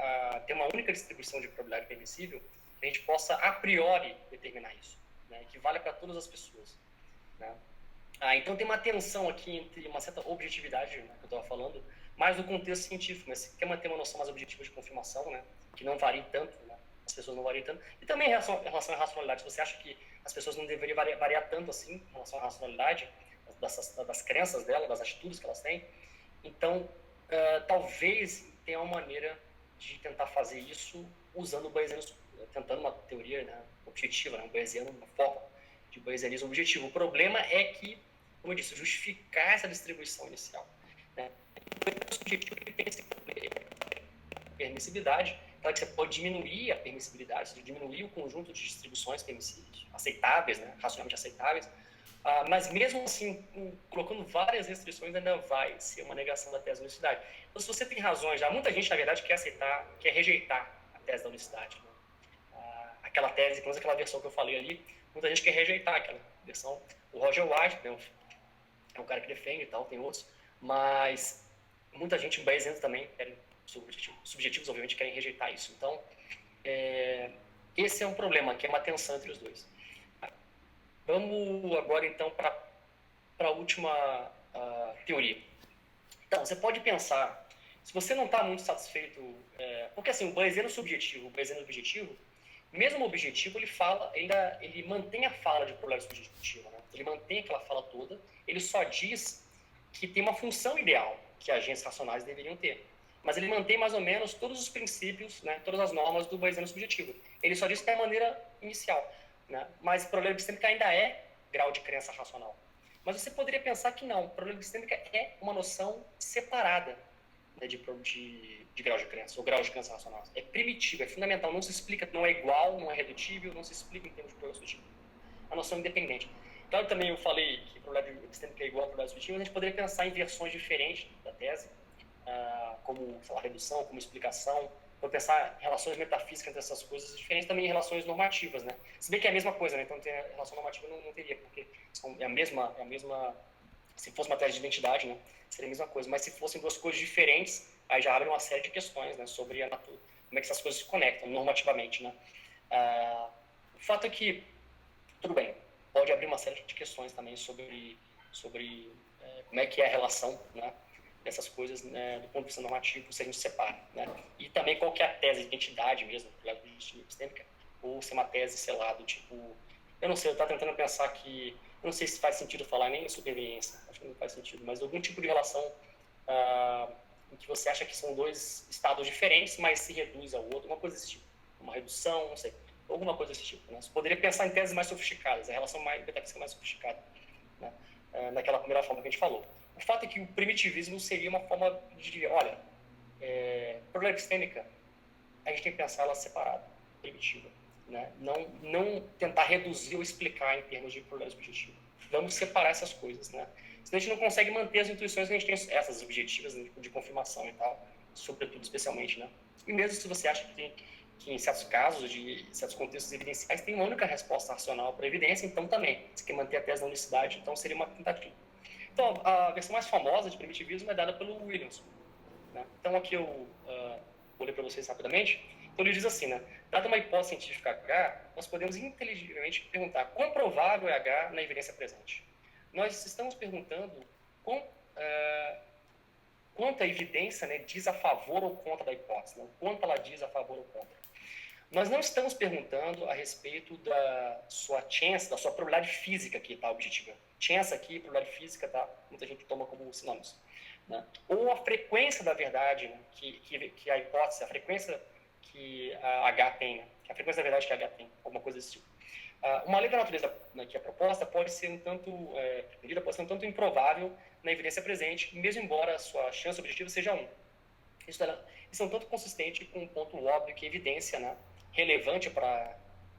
ter uma única distribuição de probabilidade permissível, que a gente possa a priori determinar isso, né? Que vale para todas as pessoas, né? Então tem uma tensão aqui entre uma certa objetividade, né, que eu estava falando, mais no contexto científico, mas se quer manter uma noção mais objetiva de confirmação, né, que não varie tanto, né, as pessoas não variam tanto, e também em relação à racionalidade, se você acha que as pessoas não deveriam variar tanto assim em relação à racionalidade das crenças dela, das atitudes que elas têm, então talvez tenha uma maneira de tentar fazer isso usando o bayesianismo, tentando uma teoria, né, objetiva, né, um bayesiano, uma forma de bayesianismo objetivo. O problema é que, como eu disse, justificar essa distribuição inicial, né? O subjetivo tem esse permissibilidade, claro que você pode diminuir a permissibilidade, você diminuir o conjunto de distribuições permissíveis, aceitáveis, né? Racionalmente aceitáveis, mas mesmo assim, colocando várias restrições, ainda vai ser uma negação da tese da unicidade. Então, se você tem razões, já muita gente, na verdade, quer rejeitar a tese da unicidade, né? Aquela tese, pelo menos aquela versão que eu falei ali, muita gente quer rejeitar aquela versão. O Roger White, né, é um cara que defende e tal, tem outros, mas muita gente, bayesianos também, subjetivos, obviamente, querem rejeitar isso. Então, esse é um problema, que é uma tensão entre os dois. Vamos agora, então, para a última teoria. Então, você pode pensar, se você não está muito satisfeito, porque assim, o bayesiano subjetivo, o bayesiano objetivo, mesmo o objetivo, ele mantém a fala de problema subjetivo, né? Ele mantém aquela fala toda, ele só diz que tem uma função ideal que agentes racionais deveriam ter. Mas ele mantém mais ou menos todos os princípios, né, todas as normas do bayesiano subjetivo. Ele só diz que é a maneira inicial, né? Mas o problema epistêmico ainda é grau de crença racional. Mas você poderia pensar que não, o problema epistêmico é uma noção separada, né, de grau de crença, ou grau de crença racional. É primitivo, é fundamental, não se explica, não é igual, não é redutível, não se explica em termos de problema subjetivo. A noção é independente. Claro, também eu falei que o problema epistêmico é igual ao problema subjetivo, mas a gente poderia pensar em versões diferentes da tese, como, sei lá, redução, como explicação, ou pensar em relações metafísicas entre essas coisas, diferentes também em relações normativas, né? Se bem que é a mesma coisa, né? Então, ter relação normativa não teria, porque é a mesma, se fosse uma tese de identidade, né? Seria a mesma coisa, mas se fossem duas coisas diferentes, aí já abre uma série de questões, né? Sobre como é que essas coisas se conectam normativamente, né? O fato é que, tudo bem, pode abrir uma série de questões também sobre como é que é a relação, né, dessas coisas, né, do ponto de vista normativo, se a gente separa, né? E também qual que é a tese de identidade mesmo, da epistêmica, ou se é uma tese, sei lá, do tipo, eu não sei, eu estava tentando pensar que, eu não sei se faz sentido falar nem em superveniência, acho que não faz sentido, mas algum tipo de relação em que você acha que são dois estados diferentes, mas se reduz ao outro, uma coisa desse tipo, uma redução, não sei, alguma coisa desse tipo, né? Você poderia pensar em teses mais sofisticadas, a relação metafísica mais sofisticada, né? Naquela primeira forma que a gente falou. O fato é que o primitivismo seria uma forma de, olha, problema epistêmica, a gente tem que pensar ela separada, primitiva, né? Não tentar reduzir ou explicar em termos de problema subjetivo. Vamos separar essas coisas, né? Senão a gente não consegue manter as intuições que a gente tem, essas objetivas, né, de confirmação e tal, sobretudo, especialmente, né? E mesmo se você acha que em certos casos, de certos contextos evidenciais, tem uma única resposta racional para a evidência, então também, se quer manter a tese da unicidade, então seria uma tentativa. Então, a versão mais famosa de primitivismo é dada pelo Williamson, né? Então, aqui eu vou ler para vocês rapidamente. Então, ele diz assim, né? Dada uma hipótese científica H, nós podemos inteligivelmente perguntar quão provável é H na evidência presente. Nós estamos perguntando quanto a evidência, né, diz a favor ou contra da hipótese, né? Quanto ela diz a favor ou contra. Nós não estamos perguntando a respeito da sua chance, da sua probabilidade física aqui, tá, objetiva. Chance aqui, probabilidade física, tá, muita gente toma como sinônimos. Né? Ou a frequência da verdade, né, que a hipótese, a frequência que a H tem, né, que a frequência da verdade que a H tem, alguma coisa desse tipo. Uma lei da natureza, né, que é proposta pode ser medida pode ser um tanto improvável na evidência presente, mesmo embora a sua chance objetiva seja 1. Isso é um tanto consistente com um ponto óbvio que a evidência, né, relevante para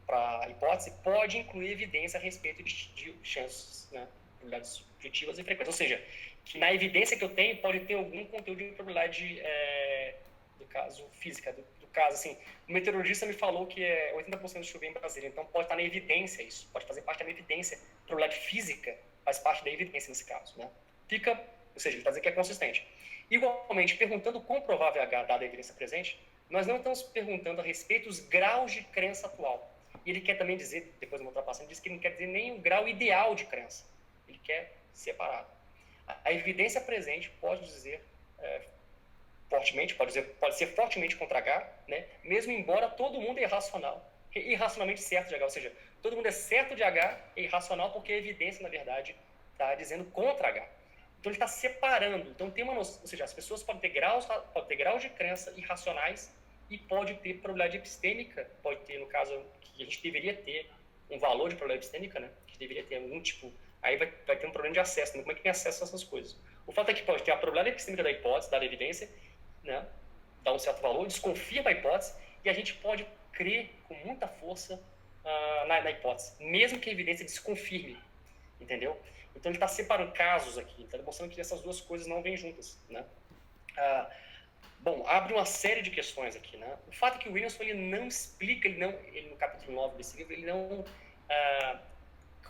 a hipótese pode incluir evidência a respeito de chances, né, probabilidades objetivas e frequências. Ou seja, que na evidência que eu tenho pode ter algum conteúdo de probabilidade, do caso, física, do caso, assim, o meteorologista me falou que é 80% de chover em Brasília, então pode estar na evidência isso, pode fazer parte da minha evidência, probabilidade física faz parte da evidência nesse caso, né? Ou seja, ele está dizendo que é consistente. Igualmente, perguntando quão provável é H dada a evidência presente, nós não estamos perguntando a respeito dos graus de crença atual. E ele quer também dizer, depois uma ultrapassagem, ele diz que ele não quer dizer nem o grau ideal de crença. Ele quer separado. A evidência presente pode dizer fortemente, pode ser fortemente contra H, né? Mesmo embora todo mundo é irracionalmente certo de H. Ou seja, todo mundo é certo de H e irracional porque a evidência, na verdade, está dizendo contra H. Então, ele está separando. Então, tem uma noção, ou seja, as pessoas podem ter graus de crença irracionais e pode ter probabilidade epistêmica, pode ter, no caso, que a gente deveria ter um valor de probabilidade epistêmica, né? Que deveria ter algum tipo. Aí vai ter um problema de acesso, né? Como é que tem acesso a essas coisas? O fato é que pode ter a probabilidade epistêmica da hipótese, da evidência, né? Dá um certo valor, desconfirma a hipótese, e a gente pode crer com muita força na hipótese, mesmo que a evidência desconfirme, entendeu? Então, ele está separando casos aqui, está demonstrando que essas duas coisas não vêm juntas, né? Bom, abre uma série de questões aqui, né? O fato é que o Williamson, ele não explica, ele no capítulo 9 desse livro, ele não,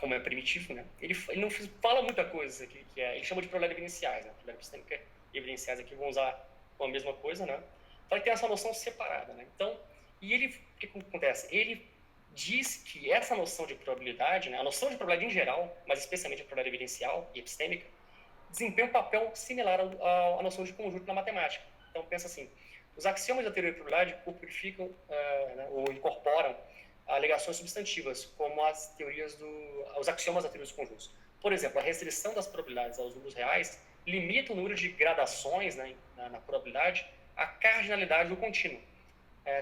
como é primitivo, né? Ele não fala muita coisa aqui, ele chama de probabilidades evidenciais, né? Probabilidades epistêmicas e evidenciais aqui vão usar a mesma coisa, né? Então, ele tem essa noção separada, né? Então, o que acontece? Ele diz que essa noção de probabilidade, né, a noção de probabilidade em geral, mas especialmente a probabilidade evidencial e epistêmica, desempenha um papel similar à noção de conjunto na matemática. Então, pensa assim, os axiomas da teoria de probabilidade corporificam, né, ou incorporam alegações substantivas, como os axiomas da teoria dos conjuntos. Por exemplo, a restrição das probabilidades aos números reais limita o número de gradações, né, na probabilidade à cardinalidade do contínuo.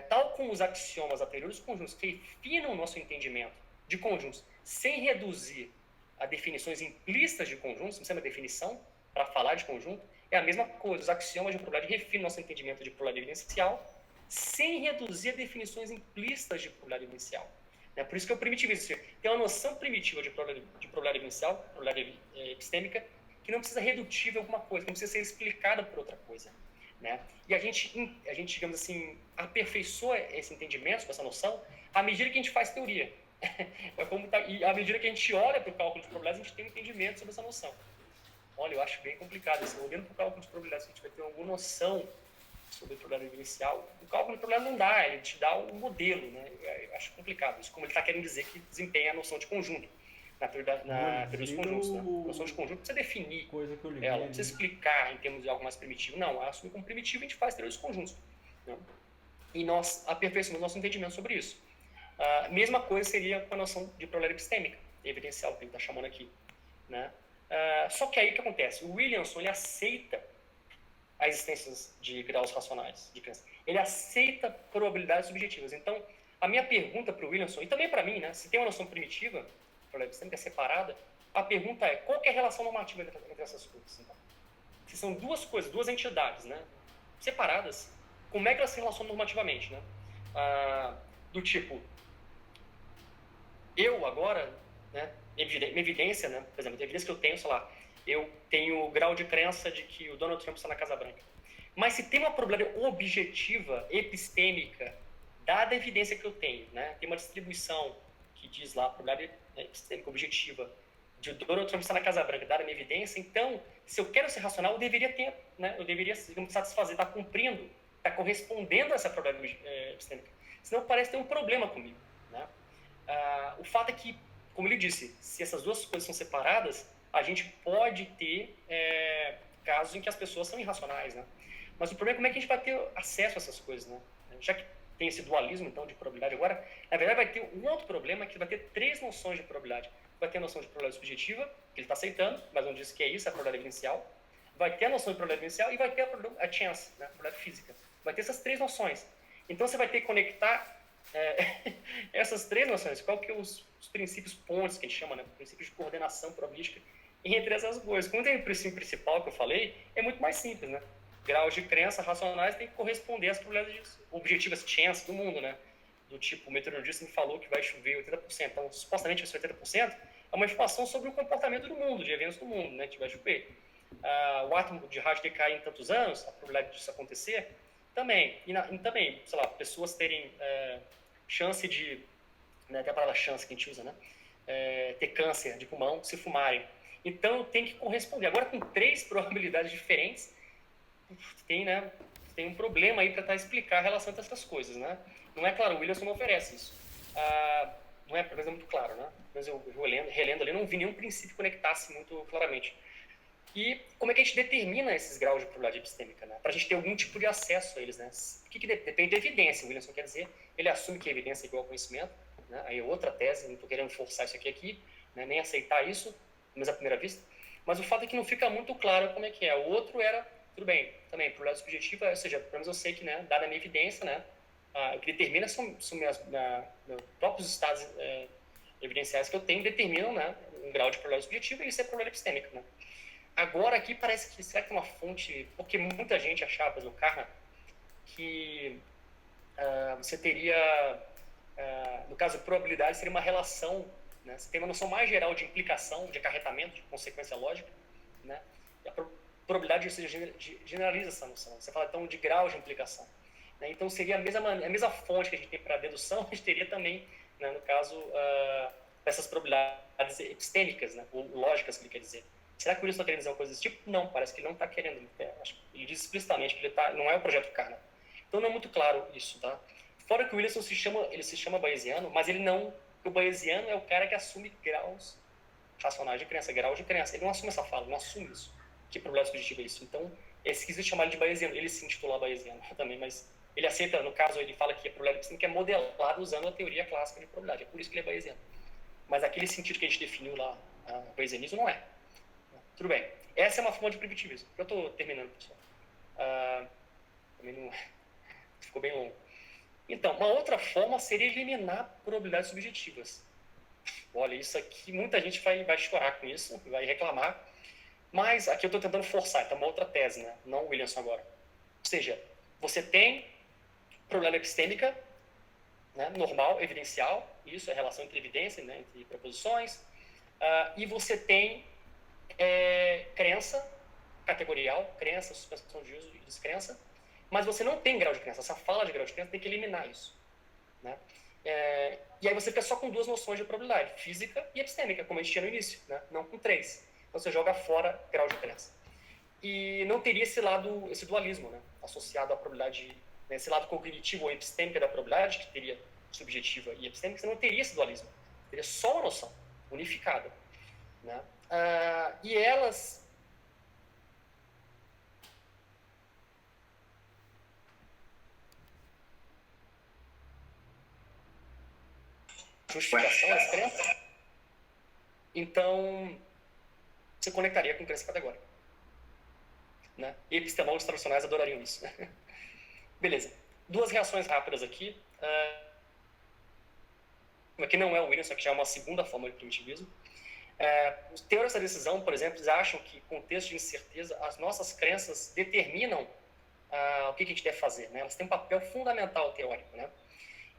Tal como os axiomas da teoria dos conjuntos que refinam o nosso entendimento de conjuntos sem reduzir a definições implícitas de conjuntos, não precisa uma definição para falar de conjunto, é a mesma coisa. Os axiomas de probabilidade refinam nosso entendimento de probabilidade evidencial sem reduzir a definições implícitas de probabilidade evidencial. Por isso que é o primitivismo. Tem uma noção primitiva de probabilidade evidencial, probabilidade epistêmica, que não precisa redutível a alguma coisa, que não precisa ser explicada por outra coisa. Né? E a gente, digamos assim, aperfeiçoa esse entendimento, essa noção, à medida que a gente faz teoria. E à medida que a gente olha para o cálculo de probabilidades, a gente tem um entendimento sobre essa noção. Olha, eu acho bem complicado isso. Olhando para o cálculo de probabilidades, a gente vai ter alguma noção sobre a probabilidade inicial. O cálculo de probabilidade não dá, ele te dá um modelo. Né? Eu acho complicado isso, como ele está querendo dizer que desempenha a noção de conjunto. Na teoria dos conjuntos. Né? A noção de conjunto precisa definir ela, não precisa explicar em termos de algo mais primitivo. Não, assumir como primitivo a gente faz teoria dos conjuntos. Né? E nós aperfeiçoamos nosso entendimento sobre isso. Mesma coisa seria com a noção de probabilidade epistêmica, evidencial, que ele está chamando aqui. Né? Só que aí o que acontece? O Williamson ele aceita a existência de graus racionais de crença. Ele aceita probabilidades subjetivas. Então, a minha pergunta para o Williamson, e também para mim, né, se tem uma noção primitiva, probabilidade epistêmica separada, a pergunta é, qual que é a relação normativa entre essas coisas? Então, se são duas coisas, duas entidades, né, separadas, como é que elas se relacionam normativamente? Né? Do tipo, eu agora, né, minha evidência, né, por exemplo, a evidência que eu tenho, sei lá, eu tenho o grau de crença de que o Donald Trump está na Casa Branca. Mas se tem uma probabilidade objetiva, epistêmica, dada a evidência que eu tenho, né, tem uma distribuição que diz lá, a probabilidade epistêmica objetiva, de o Donald Trump estar na Casa Branca, dada a minha evidência, então, se eu quero ser racional, eu deveria ter, né, eu deveria satisfazer, estar cumprindo, estar correspondendo a essa probabilidade epistêmica. Senão parece ter um problema comigo. Né? O fato é que, como ele disse, se essas duas coisas são separadas, a gente pode ter casos em que as pessoas são irracionais, né? Mas o problema é como é que a gente vai ter acesso a essas coisas, né? Já que tem esse dualismo, então, de probabilidade agora, na verdade vai ter um outro problema, que vai ter 3 noções de probabilidade. Vai ter a noção de probabilidade subjetiva, que ele está aceitando, mas não diz que é isso, é a probabilidade evidencial. Vai ter a noção de probabilidade evidencial e vai ter a chance, né, a probabilidade física. Vai ter essas 3 noções. Então, você vai ter que conectar essas 3 noções. Qual que é os princípios pontes, que a gente chama, né, princípios de coordenação probabilística entre essas coisas. Quando tem o princípio principal que eu falei, é muito mais simples, né? Graus de crença racionais têm que corresponder às probabilidades objetivas, chance do mundo, né? Do tipo, o meteorologista me falou que vai chover 80%, então supostamente vai ser 80%, é uma informação sobre o comportamento do mundo, de eventos do mundo, né? Que vai chover. O átomo de rádio decair em tantos anos, a probabilidade disso acontecer, também. E também, sei lá, pessoas terem chance de, né, até a palavra chance que a gente usa, né? Ter câncer de pulmão se fumarem. Então, tem que corresponder. Agora, com 3 probabilidades diferentes, né, tem um problema aí para tentar explicar a relação entre essas coisas, né? Não é claro, o Williamson não oferece isso. Não é, pelo menos é muito claro, né? Mas eu relendo ali, não vi nenhum princípio que conectasse muito claramente. E como é que a gente determina esses graus de probabilidade epistêmica, né? Para a gente ter algum tipo de acesso a eles, né? O que depende da evidência, o Williamson quer dizer. Ele assume que a evidência é igual ao conhecimento, né? Aí é outra tese, não estou querendo forçar isso aqui, né? Nem aceitar isso, mas à primeira vista. Mas o fato é que não fica muito claro como é que é. O outro era, tudo bem, também, probabilidade subjetiva, ou seja, pelo menos eu sei que, né, dada a minha evidência, né, o que determina são meus próprios estados evidenciais que eu tenho, determinam, né, um grau de probabilidade subjetiva e isso é probabilidade epistêmica, né. Agora aqui parece que, será que tem uma fonte, porque muita gente achava, por exemplo, Carnap, que você teria, no caso, probabilidade seria uma relação, né? Você tem uma noção mais geral de implicação, de acarretamento, de consequência lógica, né? E a probabilidade, ou seja, generaliza essa noção. Você fala, então, de grau de implicação, né? Então, seria a mesma fonte que a gente tem para dedução, a gente teria também, né, no caso, essas probabilidades epistêmicas, né? Ou lógicas, que ele quer dizer. Será que o Wilson está querendo dizer uma coisa desse tipo? Não, parece que ele não está querendo. Ele diz explicitamente que não é o projeto Carnap. Então, não é muito claro isso, tá? Fora que o Wilson se chama bayesiano, mas ele não... O bayesiano é o cara que assume graus racionais de crença, graus de crença. Ele não assume essa fala, não assume isso. Que problema subjetivo é isso? Então, é esquisito chamar ele de bayesiano. Ele se intitula bayesiano também, mas ele aceita, no caso, ele fala que a probabilidade epistêmica é modelada usando a teoria clássica de probabilidade. É por isso que ele é bayesiano. Mas aquele sentido que a gente definiu lá, o bayesianismo, não é. Tudo bem. Essa é uma forma de primitivismo. Eu estou terminando, pessoal. Também não... Ficou bem longo. Então, uma outra forma seria eliminar probabilidades subjetivas. Olha, isso aqui, muita gente vai chorar com isso, vai reclamar, mas aqui eu estou tentando forçar, então é uma outra tese, né? Não o Williamson agora. Ou seja, você tem probabilidade epistêmica, né, normal, evidencial, isso é a relação entre evidência, né, entre proposições, e você tem crença categorial, crença, suspensão de uso e descrença, mas você não tem grau de crença. Essa fala de grau de crença tem que eliminar isso, né? E aí você fica só com 2 noções de probabilidade, física e epistêmica, como a gente tinha no início, né? Não com 3. Então você joga fora grau de crença. E não teria esse dualismo, né, associado à probabilidade, né, esse lado cognitivo ou epistêmica da probabilidade, que teria subjetiva e epistêmica, você não teria esse dualismo. Teria só uma noção unificada, né? E elas... justificação das crenças, então você conectaria com crença categórica, né? Epistemólogos tradicionais adorariam isso. Beleza. 2 reações rápidas aqui. Aqui não é o Williamson, aqui já é uma segunda forma de primitivismo. Os teóricos da decisão, por exemplo, eles acham que, com contexto de incerteza, as nossas crenças determinam o que a gente deve fazer, né? Elas têm um papel fundamental teórico, né?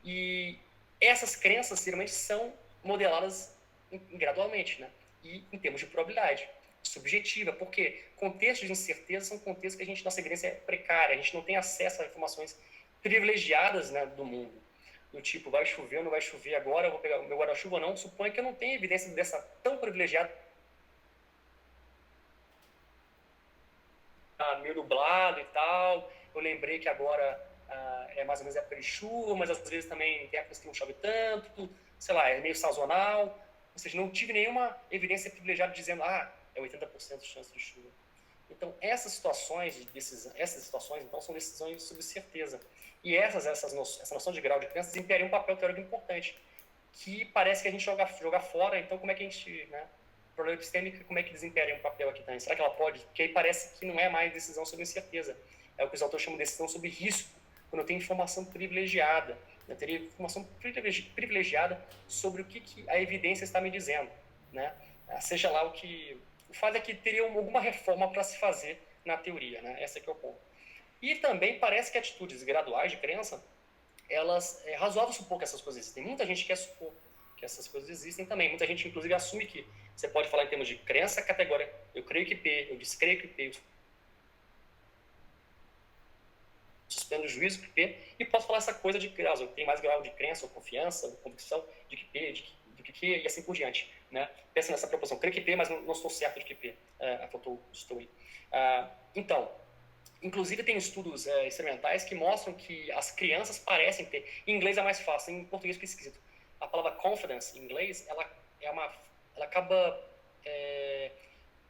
E essas crenças, geralmente, são modeladas gradualmente, né? E em termos de probabilidade subjetiva, porque contextos de incerteza são contextos que nossa evidência é precária, a gente não tem acesso a informações privilegiadas, né, do mundo. Do tipo, vai chover ou não vai chover agora, eu vou pegar o meu guarda-chuva ou não, suponho que eu não tenho evidência dessa tão privilegiada, meio nublado e tal. Eu lembrei que agora é mais ou menos época de chuva, mas às vezes também tem épocas que não chove tanto, sei lá, é meio sazonal. Ou seja, não tive nenhuma evidência privilegiada dizendo, é 80% de chance de chuva. Então, essas situações, então, são decisões sobre certeza. E essa noção de grau de crença desempenharia um papel teórico importante, que parece que a gente joga fora. Então, como é que a gente, né, problema epistêmica, como é que desempenharia um papel aqui também? Será que ela pode? Porque aí parece que não é mais decisão sobre incerteza, é o que os autores chamam de decisão sobre risco, quando eu tenho informação privilegiada. Eu teria informação privilegiada sobre o que a evidência está me dizendo, né? Seja lá o que... O fato é que teria alguma reforma para se fazer na teoria, né? Esse aqui é o ponto. E também parece que atitudes graduais de crença, elas... É razoável supor que essas coisas existem. Muita gente quer supor que essas coisas existem também. Muita gente, inclusive, assume que você pode falar em termos de crença categórica. Eu creio que P, eu descreio que P, eu suspendo o juízo que P, e posso falar essa coisa de que eu tenho mais grau de crença ou confiança, ou convicção de que P, de que Q, e assim por diante. Né? Pensa nessa proporção. Creio que P, mas não estou certo de que P. Estou aí. Então, inclusive tem estudos experimentais que mostram que as crianças parecem ter... Em inglês é mais fácil, em português fica esquisito. A palavra confidence, em inglês, ela acaba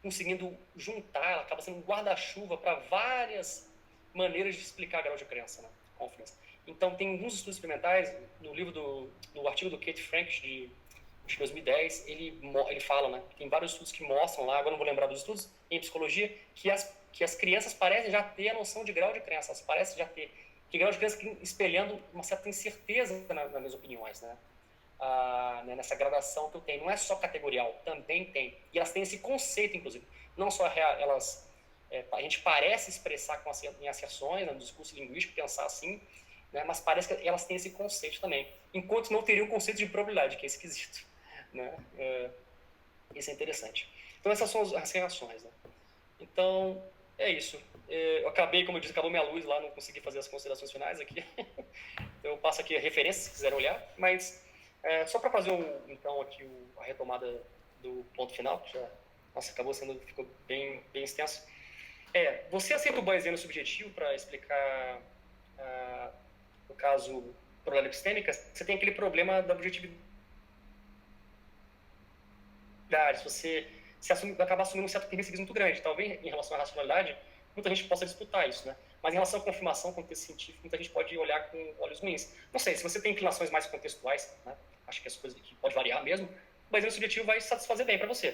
conseguindo juntar, ela acaba sendo um guarda-chuva para várias maneiras de explicar grau de crença, né? Confidence. Então, tem alguns estudos experimentais, no artigo do Kate Frank, de 2010, ele fala, né? Tem vários estudos que mostram lá, agora não vou lembrar dos estudos, em psicologia, que as crianças parecem já ter a noção de grau de crença, elas parecem já ter, que grau de crença espelhando uma certa incerteza nas minhas opiniões, né? Nessa gradação que eu tenho. Não é só categorial, também tem. E elas têm esse conceito, inclusive. Não só elas... a gente parece expressar em asserções, né, no discurso linguístico, pensar assim, né, mas parece que elas têm esse conceito também. Enquanto não teriam o conceito de probabilidade, que é esquisito. Né? Isso é interessante. Então, essas são as reações. Né? Então, é isso. Eu acabei, como eu disse, acabou minha luz lá, não consegui fazer as considerações finais aqui. Então, eu passo aqui a referência, se quiserem olhar, mas só para fazer então aqui a retomada do ponto final, que já ficou bem extenso. Você aceita o Bayesiano subjetivo para explicar, no caso, probabilidade epistêmica? Você tem aquele problema da objetividade. Se você acaba assumindo um certo permissivismo muito grande. Talvez, em relação à racionalidade, muita gente possa disputar isso, né? Mas em relação à confirmação, contexto científico, muita gente pode olhar com olhos ruins. Não sei, se você tem inclinações mais contextuais, né? Acho que as coisas aqui pode variar mesmo, o Bayesiano subjetivo vai satisfazer bem para você.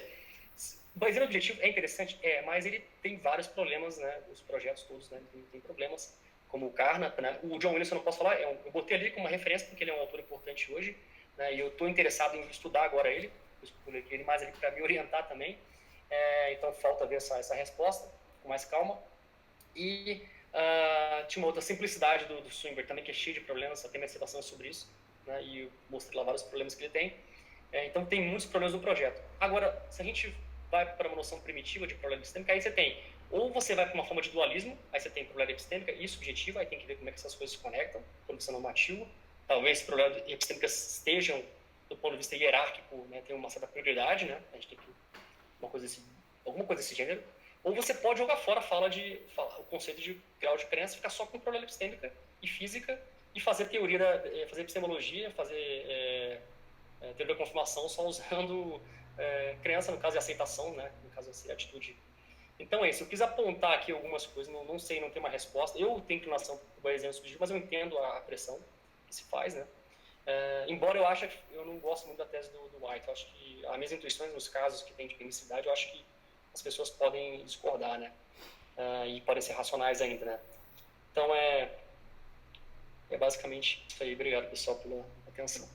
O Bayesiano objetivo é interessante, mas ele tem vários problemas, né? Os projetos todos, né? Tem problemas, como o Carnap, né? O John Williams eu não posso falar, eu botei ali como uma referência porque ele é um autor importante hoje, né? E eu estou interessado em estudar agora ele, eu escolhi ele mais para me orientar também, então falta ver essa resposta com mais calma. E tinha uma outra simplicidade do Swinburne também, que é cheio de problemas, só tem uma dissertação sobre isso, né? E eu mostrei lá vários problemas que ele tem. Então tem muitos problemas no projeto. Agora, se a gente vai para uma noção primitiva de problema epistêmica, aí você tem, ou você vai para uma forma de dualismo, aí você tem problema epistêmica e subjetiva, aí tem que ver como é que essas coisas se conectam, quando você é normativo. Talvez problemas epistêmicos estejam, do ponto de vista hierárquico, né, tem uma certa prioridade, né? A gente tem que alguma coisa desse gênero. Ou você pode jogar fora o conceito de grau de crença, ficar só com problema epistêmica e física e fazer fazer epistemologia, fazer teoria da confirmação só usando crença, no caso, e aceitação, né? No caso, assim, atitude. Então é isso. Eu quis apontar aqui algumas coisas, não sei, não tenho uma resposta. Eu tenho inclinação para o Bayesiano subjetivo, mas eu entendo a pressão que se faz, né? Embora eu não gosto muito da tese do White. Eu acho que as minhas intuições, nos casos que tem de permissividade, eu acho que as pessoas podem discordar, né? E podem ser racionais ainda, né? Então é basicamente isso aí. Obrigado, pessoal, pela atenção.